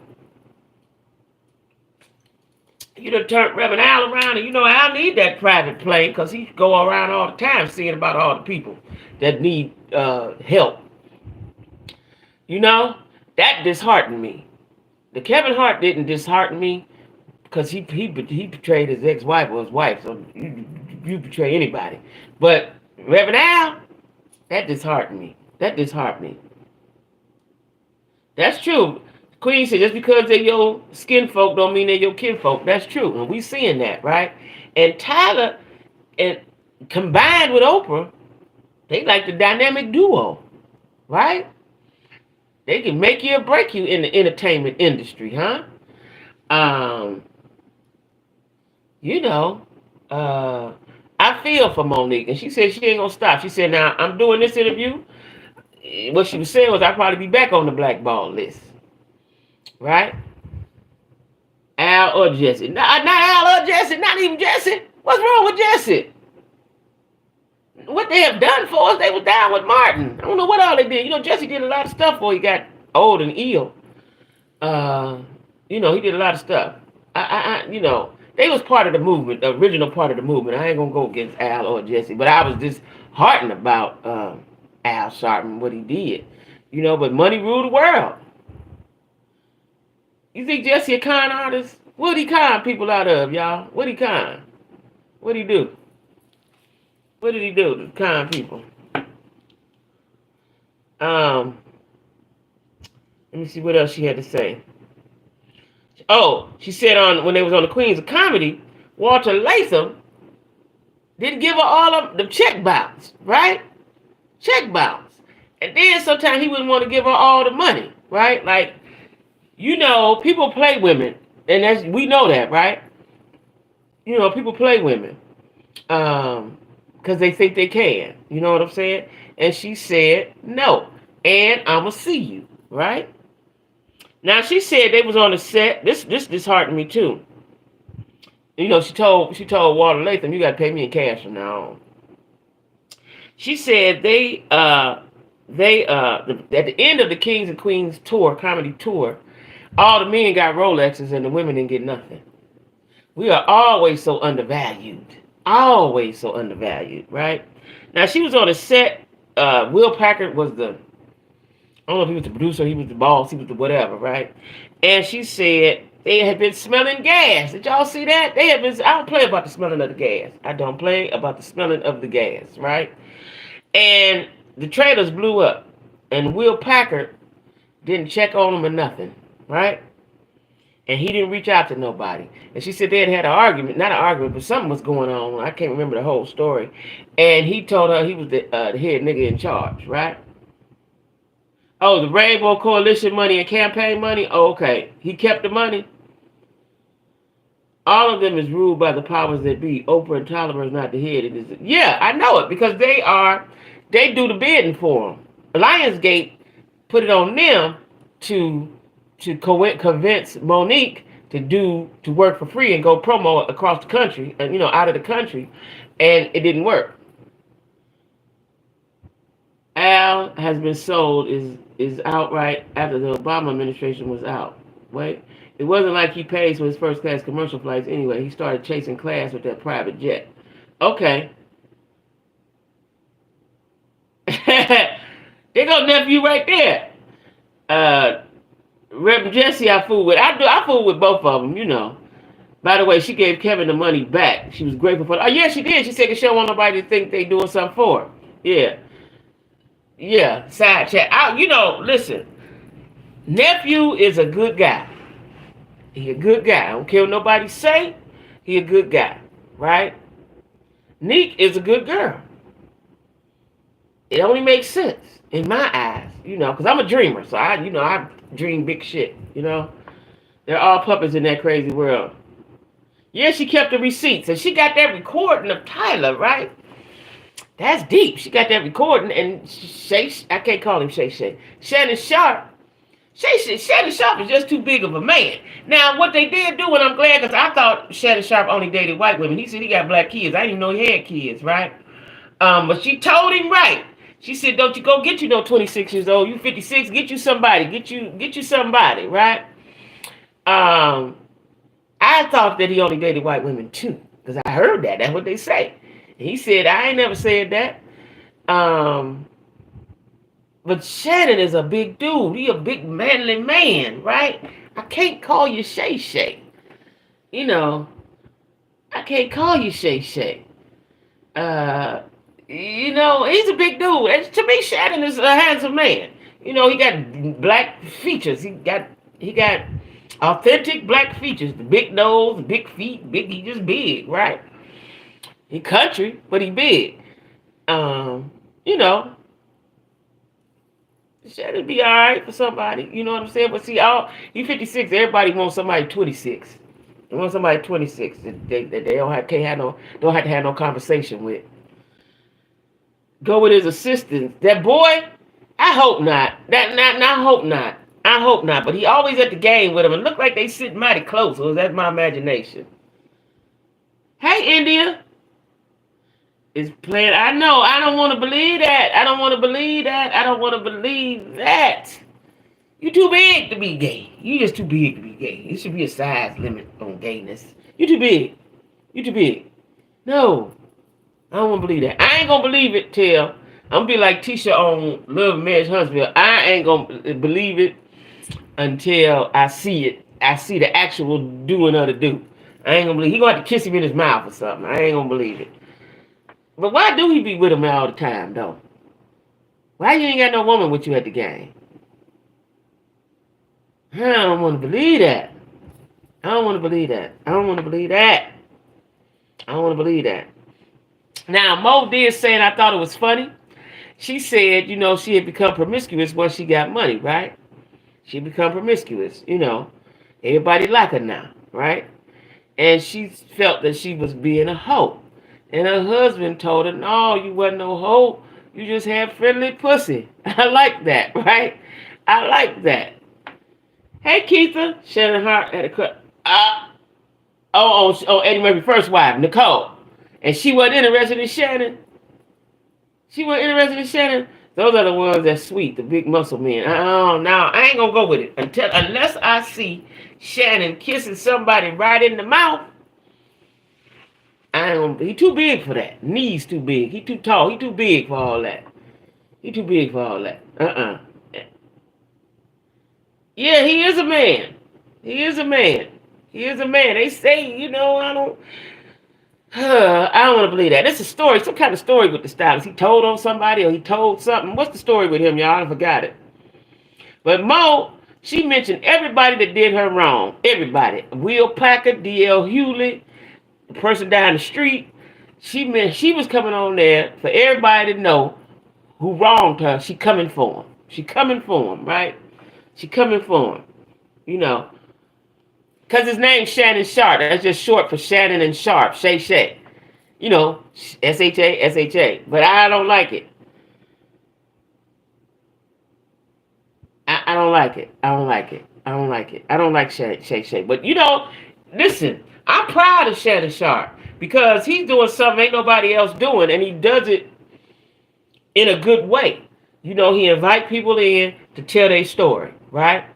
You done turned Reverend Al around, and you know Al need that private plane because he go around all the time seeing about all the people that need help. You know, that disheartened me. The Kevin Hart didn't dishearten me because he betrayed his ex-wife or his wife, so you betray anybody. But Reverend Al, that disheartened me. That disheartened me. That's true. Queen said, just because they're your skin folk don't mean they're your kinfolk. That's true. And we seeing that, right? And Tyler, and combined with Oprah, they like the dynamic duo, right? They can make you or break you in the entertainment industry, huh? You know, I feel for Monique. And she said she ain't gonna stop. She said, now, I'm doing this interview. What she was saying was I'll probably be back on the blackball list. Right? Al or Jesse. Not Al or Jesse. Not even Jesse. What's wrong with Jesse? What they have done for us, they was down with Martin. I don't know what all they did. You know, Jesse did a lot of stuff before he got old and ill. You know, he did a lot of stuff. You know, they was part of the movement, the original part of the movement. I ain't gonna go against Al or Jesse, but I was disheartened about Al Sharpton, what he did. You know, but money ruled the world. You think Jesse a con artist? What'd he con people out of, y'all? What'd he con? What'd he do? What did he do to con people? Let me see what else she had to say. Oh, she said when they was on the Queens of Comedy, Walter Latham didn't give her all of the check bounce, right? Check bounce. And then sometimes he wouldn't want to give her all the money, right? Like, you know, people play women, and we know that, right? You know, people play women because they think they can. You know what I'm saying? And she said no, and I'ma see you, right? Now she said they was on the set. This disheartened me too. You know, she told Walter Latham, you gotta pay me in cash from now on. She said they at the end of the Kings and Queens tour, comedy tour, all the men got Rolexes and the women didn't get nothing. We are always so undervalued. Always so undervalued, right? Now, she was on a set. Will Packard was I don't know if he was the producer, he was the boss, he was the whatever, right? And she said they had been smelling gas. Did y'all see that? I don't play about the smelling of the gas. I don't play about the smelling of the gas, right? And the trailers blew up. And Will Packard didn't check on them or nothing. Right? And he didn't reach out to nobody. And she said they had an argument. Not an argument, but something was going on. I can't remember the whole story. And he told her he was the head nigga in charge, right? Oh, the Rainbow Coalition money and campaign money? Oh, okay. He kept the money? All of them is ruled by the powers that be. Oprah and Tyler is not the head. Yeah, I know it. Because they do the bidding for them. Lionsgate put it on them to convince Monique to work for free and go promo across the country and, you know, out of the country, and it didn't work. Al has been sold is outright after the Obama administration was out. Wait, it wasn't like he paid for his first class commercial flights anyway. He started chasing class with that private jet. Okay. There goes nephew right there. Reverend Jesse, I fool with. I fool with both of them, you know. By the way, she gave Kevin the money back. She was grateful for it. Oh, yeah, she did. She said she don't want nobody to think they doing something for her. Yeah. Yeah, side chat. You know, listen. Nephew is a good guy. He a good guy. I don't care what nobody say. He a good guy, right? Neek is a good girl. It only makes sense in my eyes, because I'm a dreamer. So I dream big shit. They're all puppets in that crazy world. Yeah, she kept the receipts, and she got that recording of Tyler, right? That's deep. She got that recording, and Shay, I can't call him Shay. Shannon Sharp. Shannon Sharp is just too big of a man. Now, what they did do, and I'm glad, because I thought Shannon Sharp only dated white women. He said he got black kids. I didn't even know he had kids, right? But she told him right. She said, "Don't you go get you no 26 years old. You 56. Get you somebody. Get you somebody, right?" I thought that he only dated white women too, because I heard that. That's what they say. And he said, "I ain't never said that." But Shannon is a big dude. He a big manly man, right? I can't call you Shay. I can't call you Shay. He's a big dude. And to me, Shannon is a handsome man. He got black features. He got authentic black features. The big nose, big feet, he just big, right? He country, but he big. Shannon be all right for somebody. You know what I'm saying? But see, you 56. Everybody wants somebody 26. They want somebody 26 that they don't have to have no conversation with. Go with his assistant. That boy, I hope not. I hope not. I hope not. But he always at the game with him. It look like they sit mighty close. Or that's my imagination. Hey, India. Is playing. I know. I don't want to believe that. I don't want to believe that. You too big to be gay. You just too big to be gay. It should be a size limit on gayness. You too big. No. I don't want to believe that. I ain't going to believe it till I'm going to be like Tisha on Love and Marriage Huntsville. I ain't going to believe it until I see it. I see the actual doing of the do. I ain't going to believe. He going to have to kiss him in his mouth or something. I ain't going to believe it. But why do he be with him all the time, though? Why you ain't got no woman with you at the game? I don't want to believe that. I don't want to believe that. Now, Mo did say, and I thought it was funny. She said, she had become promiscuous once she got money, right? She become promiscuous, Everybody like her now, right? And she felt that she was being a hoe. And her husband told her, "No, you wasn't no hoe. You just had friendly pussy." I like that, right? I like that. Hey, Keitha. Shannon Hart had a cut. Eddie Murphy's first wife, Nicole. And she wasn't interested in Shannon. Those are the ones that's sweet, the big muscle men. No, I ain't going to go with it. Unless I see Shannon kissing somebody right in the mouth. He too big for that. Knees too big. He too tall. He too big for all that. Yeah, he is a man. They say, I don't want to believe that. It's a story, some kind of story with the stylist. He told on somebody or he told something. What's the story with him, y'all? I forgot it. But Mo, she mentioned everybody that did her wrong. Everybody. Will Packer, D.L. Hewlett, the person down the street. She was coming on there for everybody to know who wronged her. She coming for him, right? She coming for him, Because his name's Shannon Sharp. That's just short for Shannon and Sharp. Shay. S-H-A. But I don't like it. I don't like it. I don't like Shay. But, listen, I'm proud of Shannon Sharp because he's doing something ain't nobody else doing, and he does it in a good way. He invite people in to tell their story, right?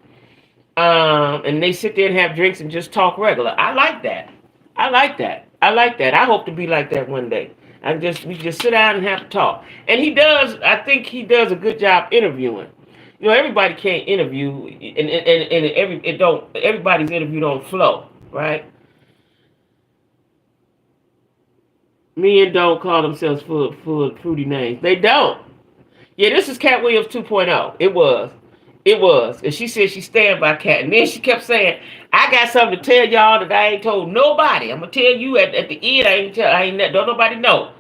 And they sit there and have drinks and just talk regular. I like that. I hope to be like that one day. We just sit down and have to talk. And I think he does a good job interviewing. Everybody can't interview, and everybody's interview don't flow, right? Men don't call themselves full of fruity names. They don't. Yeah, this is Cat Williams 2.0. It was. And she said she stand by Cat. And then she kept saying, "I got something to tell y'all that I ain't told nobody. I'm going to tell you at the end. Don't nobody know."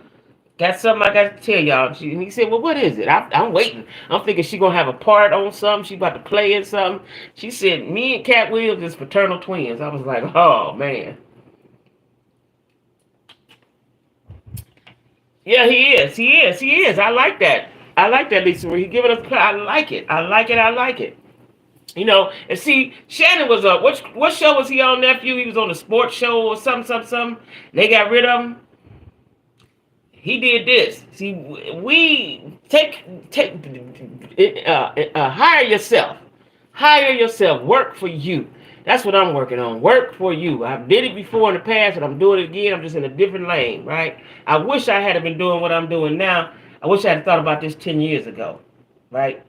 Got something I got to tell y'all. And he said, well, what is it? I'm waiting. I'm thinking she going to have a part on something. She about to play in something. She said, me and Cat Williams is fraternal twins. I was like, oh, man. Yeah, he is. He is. He is. I like that. I like that, Lisa. He giving us. I like it. I like it. I like it. You know, and see, Shannon was what show was he on, nephew? He was on a sports show or something. They got rid of him. He did this. See, we hire yourself. Hire yourself. Work for you. That's what I'm working on. Work for you. I've did it before in the past, and I'm doing it again. I'm just in a different lane, right? I wish I had been doing what I'm doing now. I wish I had thought about this 10 years ago, right?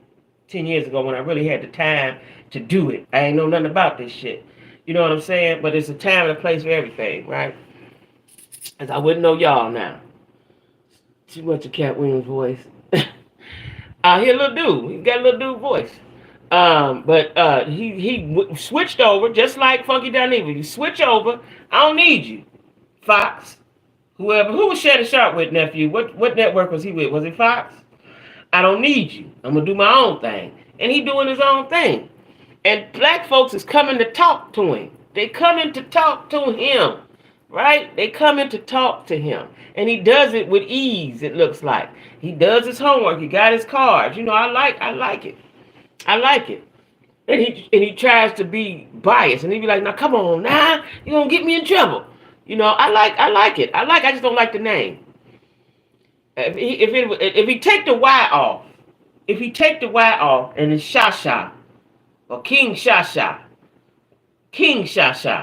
10 years ago when I really had the time to do it. I ain't know nothing about this shit. You know what I'm saying? But it's a time and a place for everything, right? As I wouldn't know y'all now. Too much of Cat Williams' voice. He a little dude. He got a little dude voice. But he switched over just like Funky Dineva. You switch over. I don't need you, Fox. Whoever who was Shannon Sharp with, nephew? What network was he with? Was it Fox? I don't need you. I'm gonna do my own thing, and he doing his own thing. And black folks is coming to talk to him. They coming to talk to him, right? They coming to talk to him, and he does it with ease. It looks like he does his homework. He got his cards. You know, I like it. I like it. And he tries to be biased, and he be like, "Now come on, now you gonna get me in trouble." You know, I like it. I just don't like the name. If he take the Y off, and it's Shasha or King Shasha,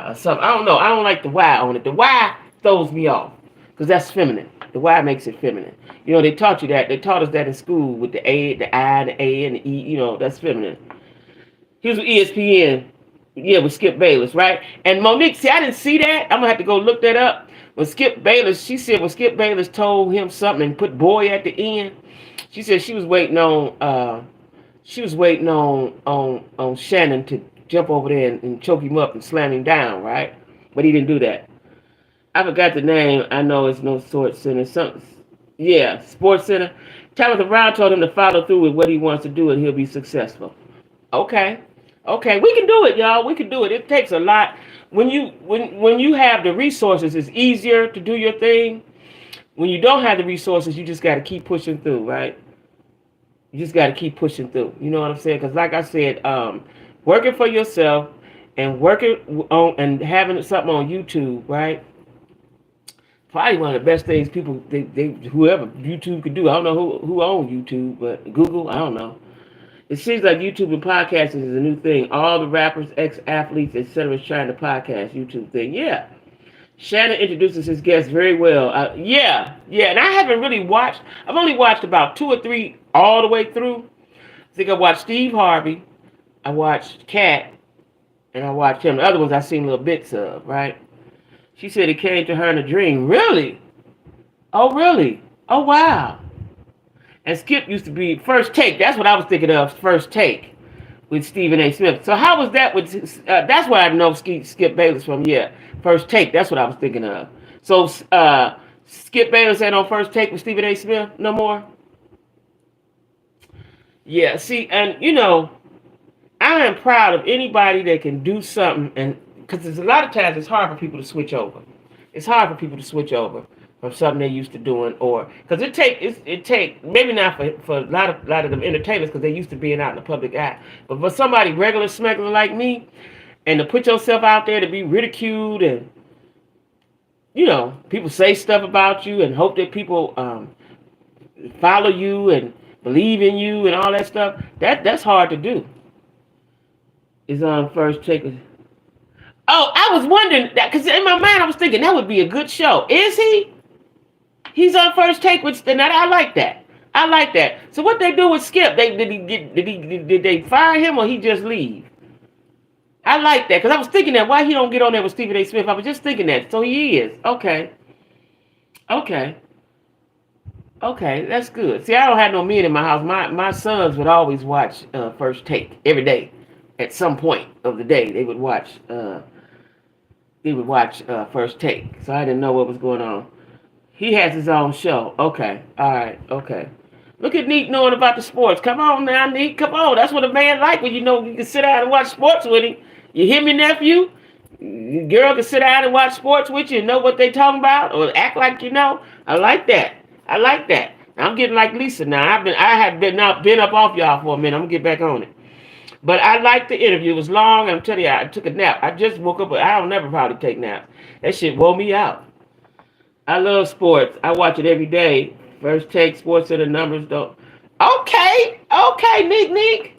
or something. I don't know. I don't like the Y on it. The Y throws me off because that's feminine. The Y makes it feminine. You know, they taught you that. They taught us that in school with the A, the I, the A, and the E. You know, that's feminine. He was with ESPN. Yeah, with Skip Bayless, right? And Monique, see, I didn't see that. I'm gonna have to go look that up. When Skip Bayless, she said when Skip Bayless told him something and put boy at the end, she said she was waiting on Shannon to jump over there and choke him up and slam him down, right? But he didn't do that. I forgot the name. I know it's no Sports Center. Something, yeah, Sports Center. Tabitha Brown told him to follow through with what he wants to do and he'll be successful. Okay. Okay, we can do it, y'all. We can do it. It takes a lot. When you have the resources, it's easier to do your thing. When you don't have the resources, you just got to keep pushing through, right? You just got to keep pushing through. You know what I'm saying? Because like I said, working for yourself and working on and having something on YouTube, right? Probably one of the best things people, whoever YouTube could do. I don't know who owns YouTube, but Google, I don't know. It seems like YouTube and podcasting is a new thing. All the rappers, ex-athletes, etc. is trying to podcast YouTube thing. Yeah. Shannon introduces his guests very well. Yeah. And I haven't really watched. I've only watched about 2 or 3 all the way through. I think I watched Steve Harvey. I watched Cat. And I watched him. The other ones I've seen little bits of, right? She said it came to her in a dream. Really? Oh, really? Oh, wow. And Skip used to be First Take. That's what I was thinking of, First Take with Stephen A. Smith. So how was that with, that's where I know Skip Bayless from, yeah. First Take, that's what I was thinking of. So Skip Bayless ain't on First Take with Stephen A. Smith no more? Yeah, see, and you know, I am proud of anybody that can do something, and because there's a lot of times it's hard for people to switch over. It's hard for people to switch over from something they're used to doing, or because it take maybe not for a lot of them entertainers because they're used to being out in the public eye, but for somebody regular smuggler like me, and to put yourself out there to be ridiculed and you know people say stuff about you and hope that people follow you and believe in you and all that stuff, that's hard to do. Is on First Take. Oh, I was wondering that because in my mind I was thinking that would be a good show. Is he? He's on First Take with that. I like that. I like that. So what they do with Skip? Did they fire him or he just leave? I like that because I was thinking that why he don't get on there with Stephen A. Smith. I was just thinking that. So he is okay. Okay, that's good. See, I don't have no men in my house. My sons would always watch First Take every day. At some point of the day, they would watch. First Take. So I didn't know what was going on. He has his own show. Okay. All right. Okay. Look at Neek knowing about the sports. Come on now, Neek. Come on. That's what a man like when you know you can sit down and watch sports with him. You hear me, nephew? Your girl can sit down and watch sports with you and know what they talking about or act like you know. I like that. I like that. I'm getting like Lisa now. I have been up off y'all for a minute. I'm gonna get back on it. But I liked the interview. It was long. I'm telling you, I took a nap. I just woke up. I don't never probably take naps. That shit wore me out. I love sports. I watch it every day. First take, Sports Center numbers don't. Okay, okay, Nick.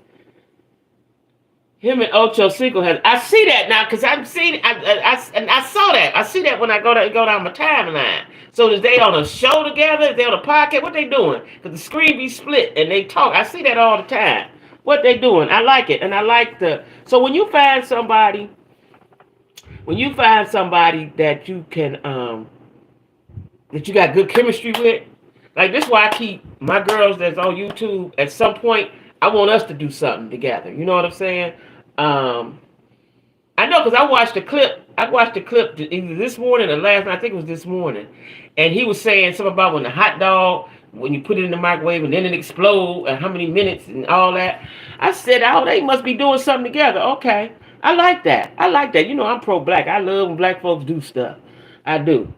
Him and Ocho Cinco has. I see that now because I've seen. I saw that. I see that when I go down my timeline. So is they on a show together? Is they on a podcast? What they doing? Because the screen be split and they talk. I see that all the time. What they doing? I like it, and I like the. So when you find somebody that you can that you got good chemistry with. Like this is why I keep my girls that's on YouTube. At some point, I want us to do something together. You know what I'm saying? I know because I watched the clip. I watched the clip either this morning or last night. I think it was this morning, and he was saying something about when the hot dog, when you put it in the microwave and then it explode, and how many minutes and all that. I said, oh, they must be doing something together. Okay, I like that. I like that. You know, I'm pro-black. I love when black folks do stuff. I do.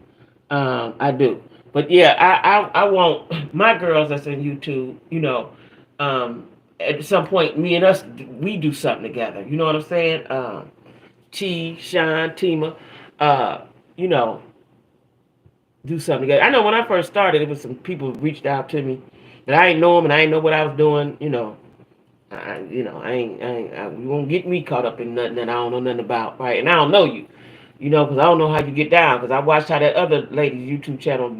I do. But yeah, I want my girls that's in YouTube, you know, at some point, me and us, we do something together. You know what I'm saying? T, Sean, Tima, you know, do something together. I know when I first started, it was some people reached out to me, but I ain't know them and I ain't know what I was doing. You know, you won't get me caught up in nothing that I don't know nothing about, right? And I don't know you, you know, because I don't know how you get down. Because I watched how that other lady's YouTube channel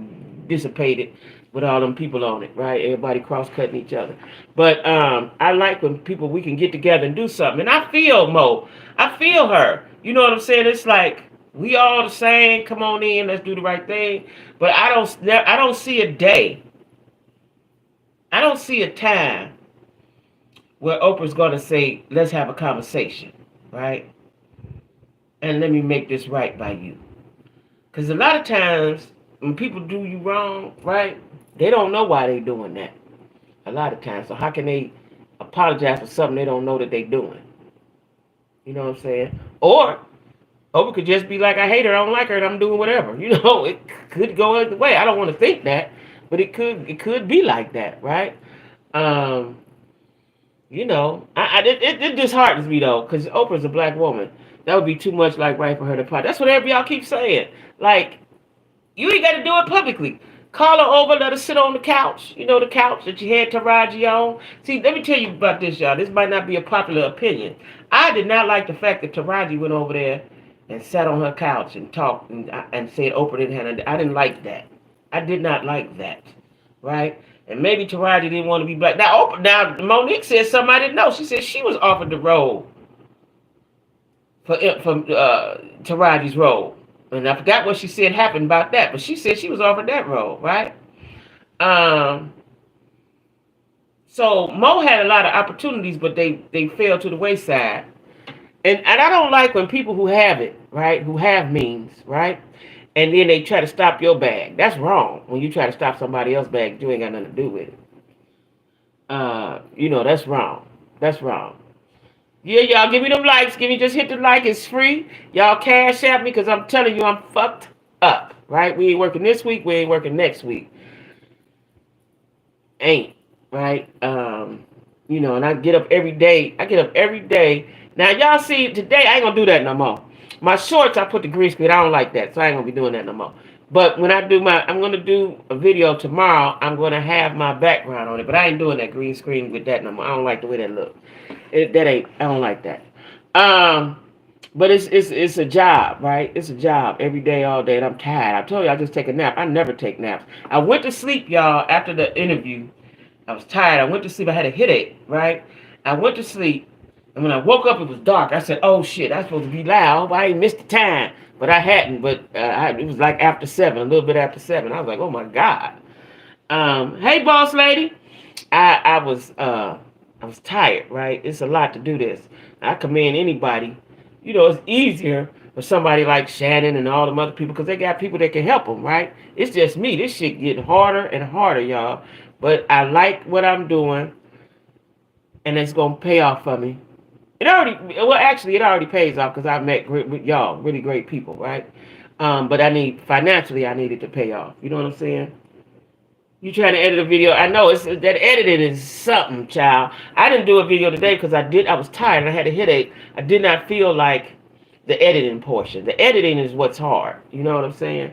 dissipated with all them people on it, right? Everybody cross-cutting each other. But I like when we can get together and do something. And I feel Mo. I feel her. You know what I'm saying? It's like we all the same. Come on in, let's do the right thing. But I don't see a day. I don't see a time where Oprah's gonna say, let's have a conversation, right? And let me make this right by you. Because a lot of times when people do you wrong, right? They don't know why they doing that. A lot of times. So how can they apologize for something they don't know that they doing? You know what I'm saying? Or Oprah could just be like, I hate her, I don't like her, and I'm doing whatever. You know, it could go either way. I don't want to think that, but it could be like that, right? You know, it disheartens me though, because Oprah's a black woman. That would be too much like right for her to apologize. That's what everybody y'all keep saying. Like, you ain't got to do it publicly. Call her over, let her sit on the couch. You know, the couch that you had Taraji on. See, let me tell you about this, y'all. This might not be a popular opinion. I did not like the fact that Taraji went over there and sat on her couch and talked and said Oprah didn't have it. I didn't like that. I did not like that, right? And maybe Taraji didn't want to be black. Now Monique said something I didn't know. She said she was offered the role for Taraji's role. And I forgot what she said happened about that, but she said she was offered that role, right? So Mo had a lot of opportunities, but they fell to the wayside. And I don't like when people who have it, right, who have means, right, and then they try to stop your bag. That's wrong. When you try to stop somebody else's bag, you ain't got nothing to do with it. You know, that's wrong. That's wrong. Yeah, y'all, give me them likes. Just hit the like. It's free. Y'all cash at me because I'm telling you I'm fucked up, right? We ain't working this week. We ain't working next week. Ain't, right? You know, and I get up every day. Now, y'all see, today I ain't going to do that no more. My shorts, I put the green screen. I don't like that, so I ain't going to be doing that no more. But when I'm going to do a video tomorrow, I'm going to have my background on it. But I ain't doing that green screen with that no more. I don't like the way that looks. I don't like that. But it's a job, right? It's a job every day, all day, and I'm tired. I told you I just take a nap. I never take naps. I went to sleep, y'all, after the interview. I was tired. I went to sleep. I had a headache, right? I went to sleep, and when I woke up, it was dark. I said, oh, shit, I'm supposed to be loud. I ain't missed the time. But I hadn't. But it was like after 7, a little bit after 7. I was like, oh, my God. Hey, boss lady. I was tired, right? It's a lot to do this. I commend anybody. You know, it's easier or somebody like Shannon and all them other people, because they got people that can help them, right? It's just me. This shit getting harder and harder, y'all. But I like what I'm doing, and it's gonna pay off for me. It already pays off because I met with y'all, really great people, right? But financially, I needed to pay off. You know what I'm saying? You trying to edit a video? I know that editing is something, child. I didn't do a video today because I was tired and I had a headache. I did not feel like the editing portion. The editing is what's hard. You know what I'm saying?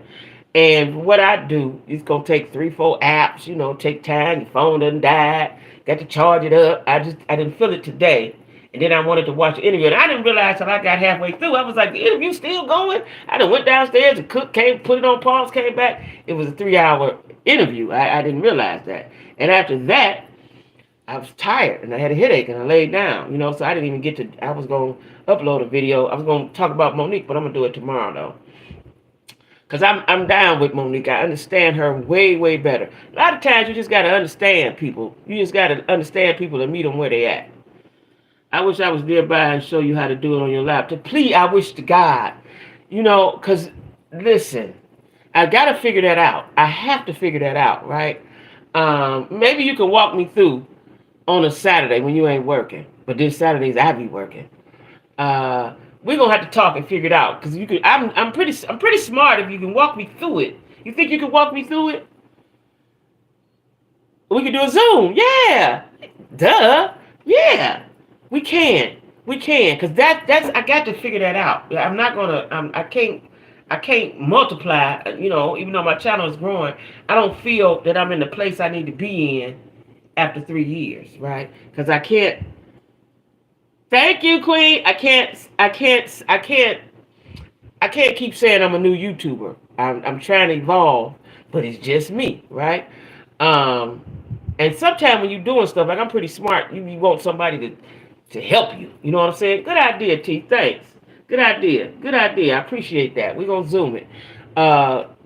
And what I do is gonna take 3, 4 apps. Take time. Your phone doesn't die. Got to charge it up. I didn't feel it today. And then I wanted to watch the interview, and I didn't realize till I got halfway through. I was like, the interview's still going. I done went downstairs and cooked, came, put it on pause, came back. It was a 3-hour interview. I didn't realize that. And after that, I was tired and I had a headache and I laid down. So I didn't even get to. I was gonna upload a video. I was gonna talk about Monique, but I'm gonna do it tomorrow though. Cause I'm down with Monique. I understand her way, way better. A lot of times you just gotta understand people. You just gotta understand people and meet them where they at. I wish I was nearby and show you how to do it on your laptop. Please, I wish to God. Because, listen, I got to figure that out. I have to figure that out, right? Maybe you can walk me through on a Saturday when you ain't working. But this Saturdays I be working. We're going to have to talk and figure it out. Because I'm pretty smart if you can walk me through it. You think you can walk me through it? We can do a Zoom. Yeah. Duh. Yeah. We can, cause that's I got to figure that out. I'm not gonna, I can't multiply. Even though my channel is growing, I don't feel that I'm in the place I need to be in after 3 years, right? Cause I can't. Thank you, Queen. I can't keep saying I'm a new YouTuber. I'm trying to evolve, but it's just me, right? And sometimes when you're doing stuff, like I'm pretty smart, you want somebody to help you. You know what I'm saying? Good idea, T. Thanks. Good idea. I appreciate that. We're going to Zoom it.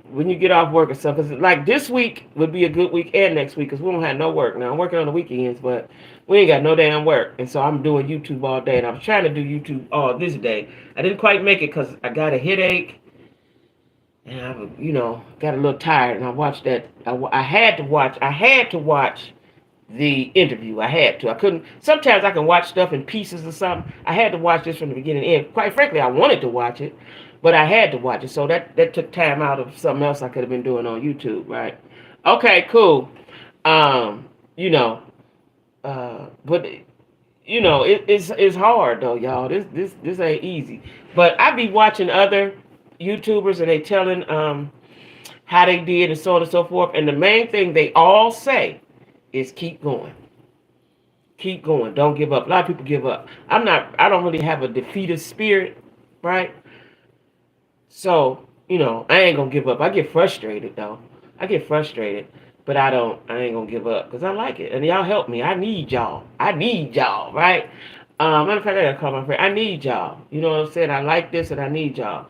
When you get off work or something. Because like this week would be a good week and next week because we don't have no work. Now, I'm working on the weekends, but we ain't got no damn work. And so I'm doing YouTube all day. And I'm trying to do YouTube all this day. I didn't quite make it because I got a headache. And I, got a little tired. And I watched that. I had to watch the interview. I had to. I couldn't. Sometimes I can watch stuff in pieces or something. I had to watch this from the beginning to end. Quite frankly, I wanted to watch it, but I had to watch it. So that took time out of something else I could have been doing on YouTube, right? Okay, cool. But it's hard though, y'all. This ain't easy. But I be watching other YouTubers and they telling how they did and so on and so forth. And the main thing they all say is keep going. Keep going. Don't give up. A lot of people give up. I don't really have a defeatist spirit, right? So, I ain't gonna give up. I get frustrated though. But I ain't gonna give up because I like it. And y'all help me. I need y'all, right? Matter of fact, I gotta call my friend. I need y'all. You know what I'm saying? I like this and I need y'all.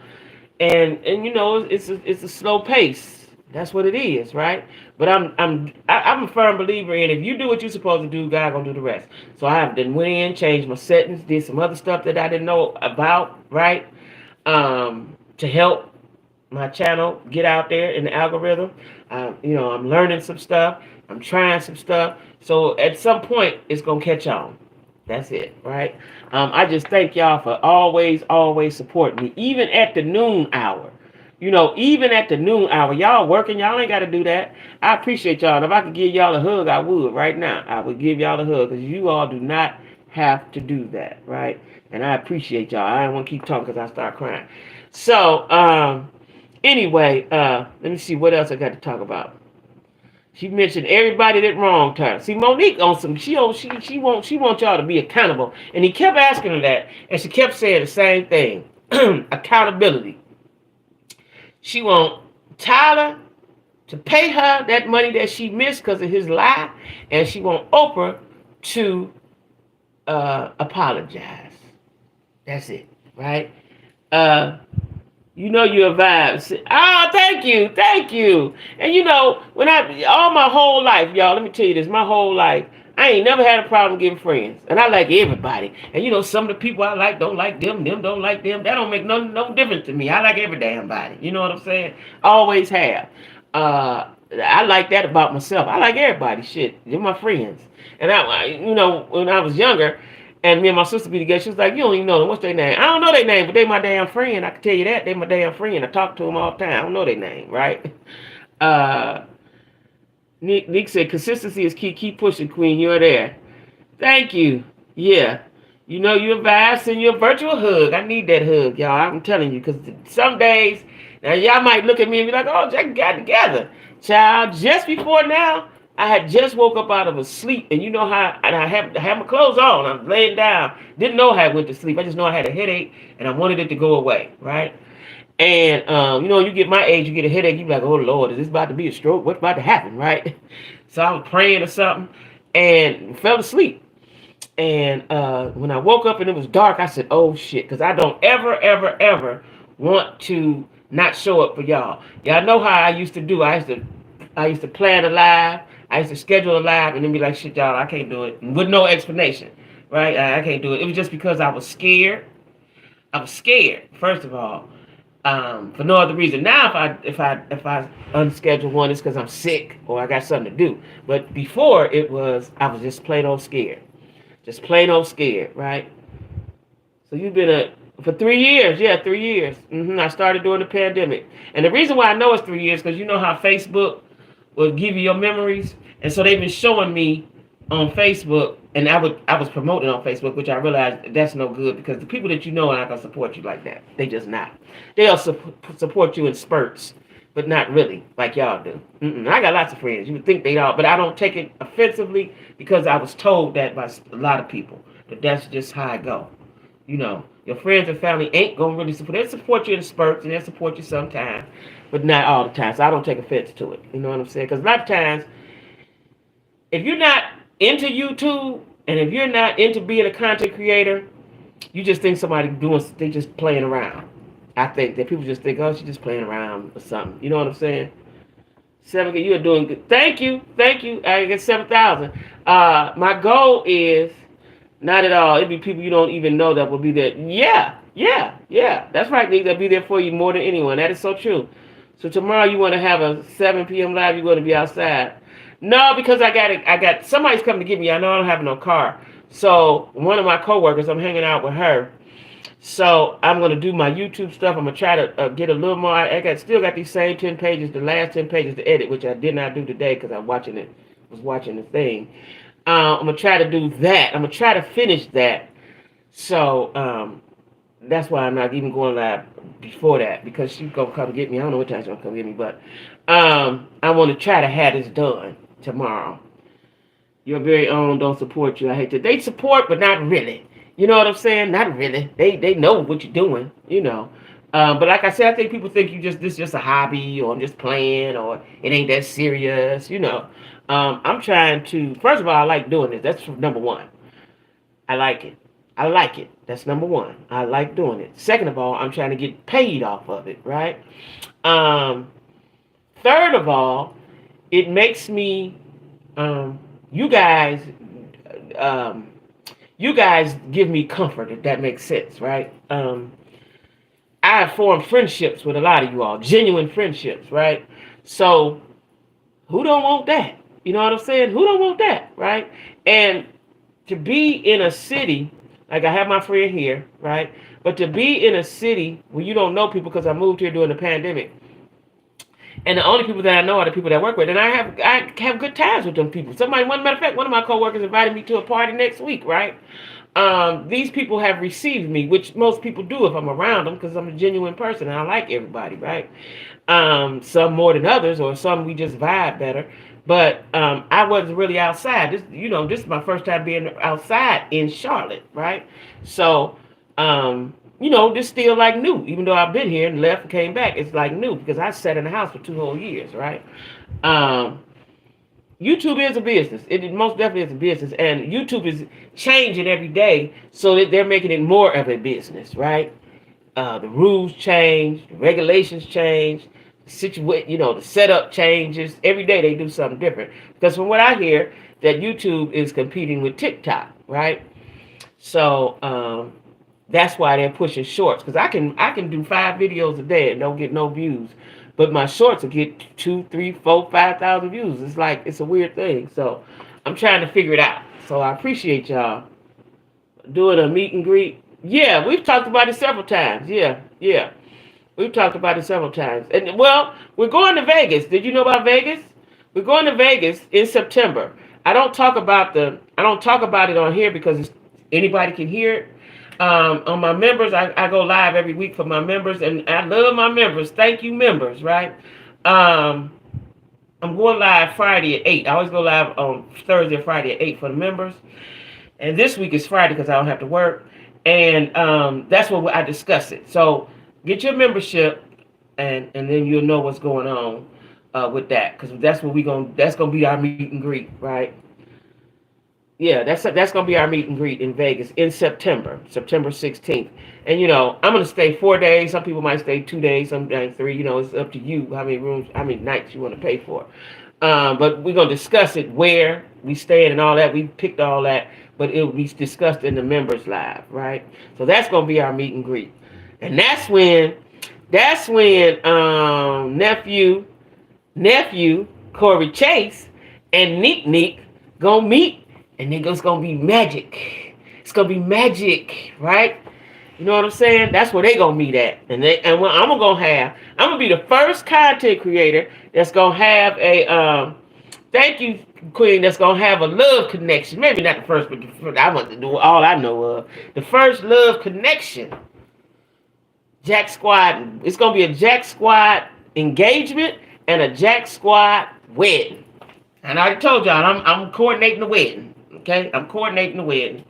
And it's a slow pace. That's what it is, right? But I'm a firm believer in if you do what you're supposed to do, God gonna do the rest. So I have went in, changed my settings, did some other stuff that I didn't know about, right? To help my channel get out there in the algorithm. I'm learning some stuff. I'm trying some stuff. So at some point, it's gonna catch on. That's it, right? I just thank y'all for always supporting me, even at the noon hour. Even at the noon hour, y'all working, y'all ain't got to do that. I appreciate y'all. And if I could give y'all a hug, I would right now. I would give y'all a hug because you all do not have to do that, right? And I appreciate y'all. I don't want to keep talking because I start crying. So, anyway, let me see what else I got to talk about. She mentioned everybody that wronged her. See, Monique on some, she wants y'all to be accountable. And he kept asking her that, and she kept saying the same thing. Accountability. She want Tyler to pay her that money that she missed because of his lie, and she want Oprah to apologize. That's it, right? You're a vibe. Oh, thank you. And when all my whole life, y'all, let me tell you this, my whole life, I ain't never had a problem getting friends. And I like everybody. And some of the people I like don't like them don't like them. That don't make no difference to me. I like every damn body. You know what I'm saying? Always have. I like that about myself. I like everybody. Shit. They're my friends. And when I was younger, and me and my sister be together, she was like, you don't even know them. What's their name? I don't know their name, but they my damn friend. I can tell you that. They my damn friend. I talk to them all the time. I don't know their name, right? Uh, Nick said, consistency is key. Keep pushing, Queen. You're there. Thank you. Yeah. You're a vibe. Send you a virtual hug. I need that hug, y'all. I'm telling you, because some days, now y'all might look at me and be like, oh, Jack got together. Child, just before now, I had just woke up out of a sleep, and you know how, and I had my clothes on. I'm laying down. Didn't know how I went to sleep. I just know I had a headache, and I wanted it to go away, right? And, you get my age, you get a headache, you be like, oh, Lord, is this about to be a stroke? What's about to happen, right? So I was praying or something and fell asleep. And when I woke up and it was dark, I said, oh, shit, because I don't ever, ever, ever want to not show up for y'all. Y'all know how I used to do. I used to plan a live. I used to schedule a live and then be like, shit, y'all, I can't do it. With no explanation, right? I can't do it. It was just because I was scared. I was scared, first of all. For no other reason. Now, if I unschedule one, it's because I'm sick or I got something to do. But before I was just plain old scared, right? So you've been for 3 years, yeah, 3 years. I started during the pandemic, and the reason why I know it's 3 years because you know how Facebook will give you your memories, and so they've been showing me on Facebook, and I was promoting on Facebook, which I realized that's no good because the people that you know are not gonna support you like that. They just not. They'll support you in spurts, but not really like y'all do. I got lots of friends. You would think they all, but I don't take it offensively because I was told that by a lot of people. But that's just how I go. Your friends and family ain't gonna really support. They'll support you in spurts and they'll support you sometimes, but not all the time. So I don't take offense to it. You know what I'm saying? Because a lot of times, if you're not into YouTube and if you're not into being a content creator, you just think they just playing around. I think that people just think, oh, she's just playing around or something. You know what I'm saying? 7, you are doing good. Thank you. I get 7,000. My goal is not at all. It'd be people you don't even know that will be there. Yeah. That's right, Nick. They'll be there for you more than anyone. That is so true. So tomorrow you want to have a 7 p.m. live. You're going to be outside. No, because I got somebody's coming to get me. I know I don't have no car. So one of my coworkers, I'm hanging out with her. So I'm gonna do my YouTube stuff. I'm gonna try to get a little more. Still got these same 10 pages, the last 10 pages to edit, which I did not do today because I was watching the thing. I'm gonna try to do that. I'm gonna try to finish that. So that's why I'm not even going live before that because she's gonna come get me. I don't know what time she's gonna come get me, but I want to try to have this done tomorrow. Your very own don't support you. I hate that. They support, but not really. You know what I'm saying? Not really. They know what you're doing, But like I said, I think people think this just a hobby or I'm just playing or it ain't that serious, I'm trying to, first of all, I like doing this. That's number one. I like it. That's number one. I like doing it. Second of all, I'm trying to get paid off of it, right? Third of all, it makes me, you guys give me comfort, if that makes sense, right? I have formed friendships with a lot of you all, genuine friendships, right? So, who don't want that? You know what I'm saying? Who don't want that, right? And to be in a city, like I have my friend here, right? But to be in a city where you don't know people because I moved here during the pandemic, and the only people that I know are the people that I work with, and I have good times with them people. Matter of fact, one of my coworkers invited me to a party next week, right? These people have received me, which most people do if I'm around them, because I'm a genuine person and I like everybody, right? Some more than others, or some we just vibe better. But I wasn't really outside. This is my first time being outside in Charlotte, right? So, this still like new. Even though I've been here and left and came back, it's like new because I sat in the house for 2 whole years, right? YouTube is a business. It most definitely is a business, and YouTube is changing every day, so that they're making it more of a business, right? The rules change, the regulations change, the setup changes every day. They do something different because from what I hear, that YouTube is competing with TikTok, right? So that's why they're pushing shorts, because I can do 5 videos a day and don't get no views, but my shorts will get 2, 3, 4, 5,000 views. It's like it's a weird thing. So I'm trying to figure it out. So I appreciate y'all doing a meet and greet. Yeah, we've talked about it several times. Yeah. We've talked about it several times. And well, we're going to Vegas. Did you know about Vegas? We're going to Vegas in September. I don't talk about it on here because anybody can hear it. On my members, I go live every week for my members, and I love my members. Thank you, members, right? I'm going live Friday at 8. I always go live on Thursday and Friday at 8 for the members. And this week is Friday because I don't have to work. And that's what I discuss it. So get your membership, and then you'll know what's going on with that, because that's gonna be our meet and greet, right? Yeah, that's gonna be our meet and greet in Vegas in September 16th. And I'm gonna stay 4 days. Some people might stay 2 days, sometimes 3. It's up to you how many nights you want to pay for. But we're gonna discuss it, where we stay and all that. We picked all that, but it will be discussed in the members live, right? So that's gonna be our meet and greet, and that's when nephew Corey Chase and Neek gonna meet. And it's going to be magic. It's going to be magic, right? You know what I'm saying? That's where they going to meet at. And what I'm going to be the first content creator that's going to have a, thank you, Queen, that's going to have a love connection. Maybe not the first, but I want to do all I know of. The first love connection. Jack Squad. It's going to be a Jack Squad engagement and a Jack Squad wedding. And I already told y'all, I'm coordinating the wedding. Okay, I'm coordinating the wedding.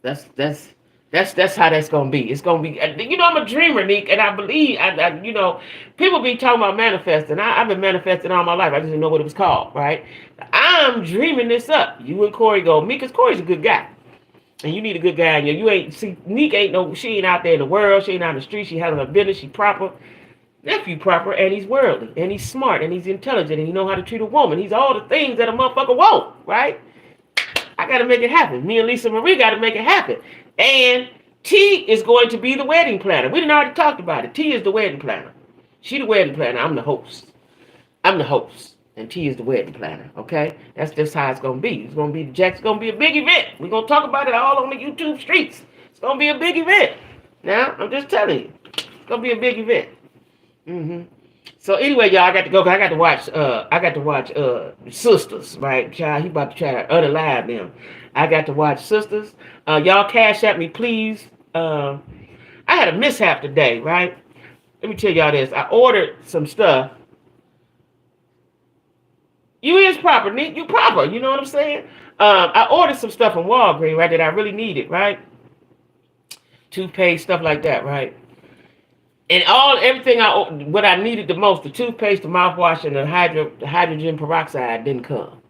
That's how that's gonna be. It's gonna be. I'm a dreamer, Nick, and I believe. People be talking about manifesting. I've been manifesting all my life. I just didn't know what it was called. Right? I'm dreaming this up. You and Corey go me, because Corey's a good guy, and you need a good guy. And you ain't see. Nick ain't no. She ain't out there in the world. She ain't out in the street. She handling her business. She proper. Nephew proper, and he's worldly, and he's smart, and he's intelligent, and he know how to treat a woman. He's all the things that a motherfucker won't. Right? I got to make it happen. Me and Lisa Marie got to make it happen. And T is going to be the wedding planner. We done already talked about it. T is the wedding planner. She the wedding planner. I'm the host. And T is the wedding planner. Okay? That's just how it's going to be. It's going to be it's going to be a big event. We're going to talk about it all on the YouTube streets. It's going to be a big event. Now, I'm just telling you. It's going to be a big event. So anyway, y'all, I got to go. I got to watch Sisters, right? Child, he about to try to unalive them. I got to watch Sisters. Y'all cash at me, please. I had a mishap today, right? Let me tell y'all this. I ordered some stuff. You is proper, Nick. You proper. You know what I'm saying? I ordered some stuff from Walgreens, right, that I really needed, right? Toothpaste, stuff like that, right? And everything what I needed the most, the toothpaste, the mouthwash, and the hydrogen peroxide didn't come.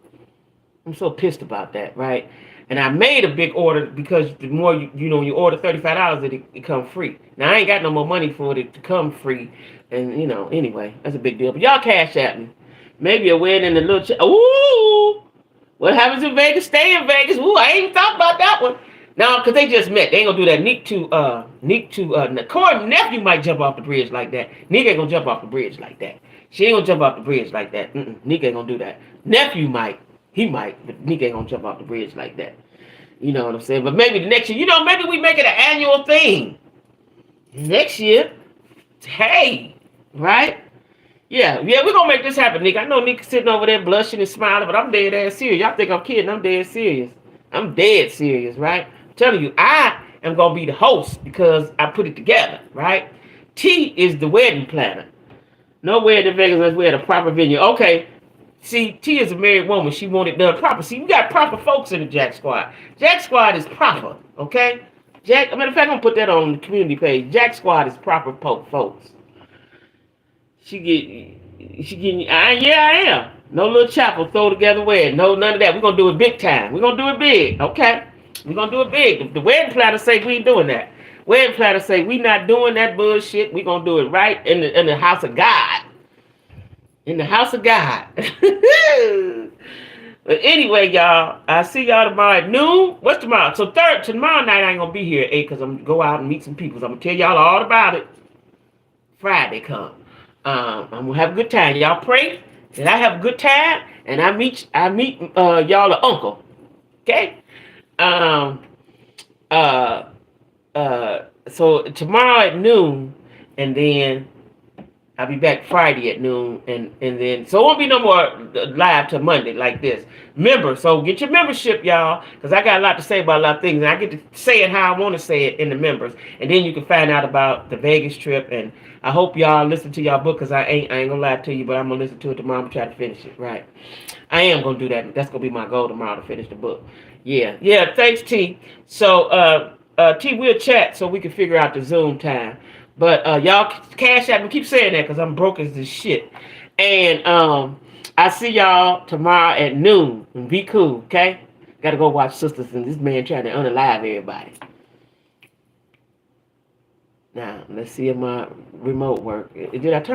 I'm so pissed about that, right? And I made a big order because the more when you order $35, it come free. Now I ain't got no more money for it to come free, and anyway, that's a big deal. But y'all cash at me. Maybe a wedding and a little. Ooh, what happens in Vegas? Stay in Vegas. Ooh, I ain't even thought about that one. No, because they just met. They ain't gonna do that. Corey's nephew might jump off the bridge like that. Nick ain't gonna jump off the bridge like that. She ain't gonna jump off the bridge like that. Nick ain't gonna do that. Nephew might. He might, but Nick ain't gonna jump off the bridge like that. You know what I'm saying? But maybe the next year, maybe we make it an annual thing. Next year, hey, right? Yeah, we're gonna make this happen, Nick. I know Nick's sitting over there blushing and smiling, but I'm dead ass serious. Y'all think I'm kidding? I'm dead serious. I'm dead serious, right? I'm telling you, I am going to be the host because I put it together, right? T is the wedding planner. No wedding in Vegas unless we're at a proper venue. Okay, see, T is a married woman. She want it done proper. See, you got proper folks in the Jack Squad. Jack Squad is proper, okay? Matter of fact, I'm going to put that on the community page. Jack Squad is proper folks. I am. No little chapel throw together wedding. No, none of that. We're going to do it big time. We're going to do it big, okay? We're going to do it big. The wedding planner say we ain't doing that. Wedding planner say we not doing that bullshit. We're going to do it right in the house of God. In the house of God. But anyway, y'all, I see y'all tomorrow at noon. What's tomorrow? So tomorrow night I ain't gonna be here at 8 because I'm gonna go out and meet some people. So I'm gonna tell y'all all about it. Friday come. I'm gonna have a good time. Y'all pray that I have a good time and I meet y'all uncle. Okay? Um uh so tomorrow at noon, and then I'll be back Friday at noon, and then so it won't be no more live till Monday like this. Remember, so get your membership, y'all, because I got a lot to say about a lot of things, and I get to say it how I want to say it in the members, and then you can find out about the Vegas trip. And I hope y'all listen to y'all book, because I ain't gonna lie to you, but I'm gonna listen to it tomorrow. I'm gonna try to finish it. Right, I am gonna do that. That's gonna be my goal tomorrow, to finish the book. Yeah. Thanks, T. So T, we'll chat so we can figure out the Zoom time. But y'all cash out me. Keep saying that because I'm broke as this shit. And I see y'all tomorrow at noon. And be cool, okay? Gotta go watch Sisters and this man trying to unalive everybody. Now, let's see if my remote work. Did I turn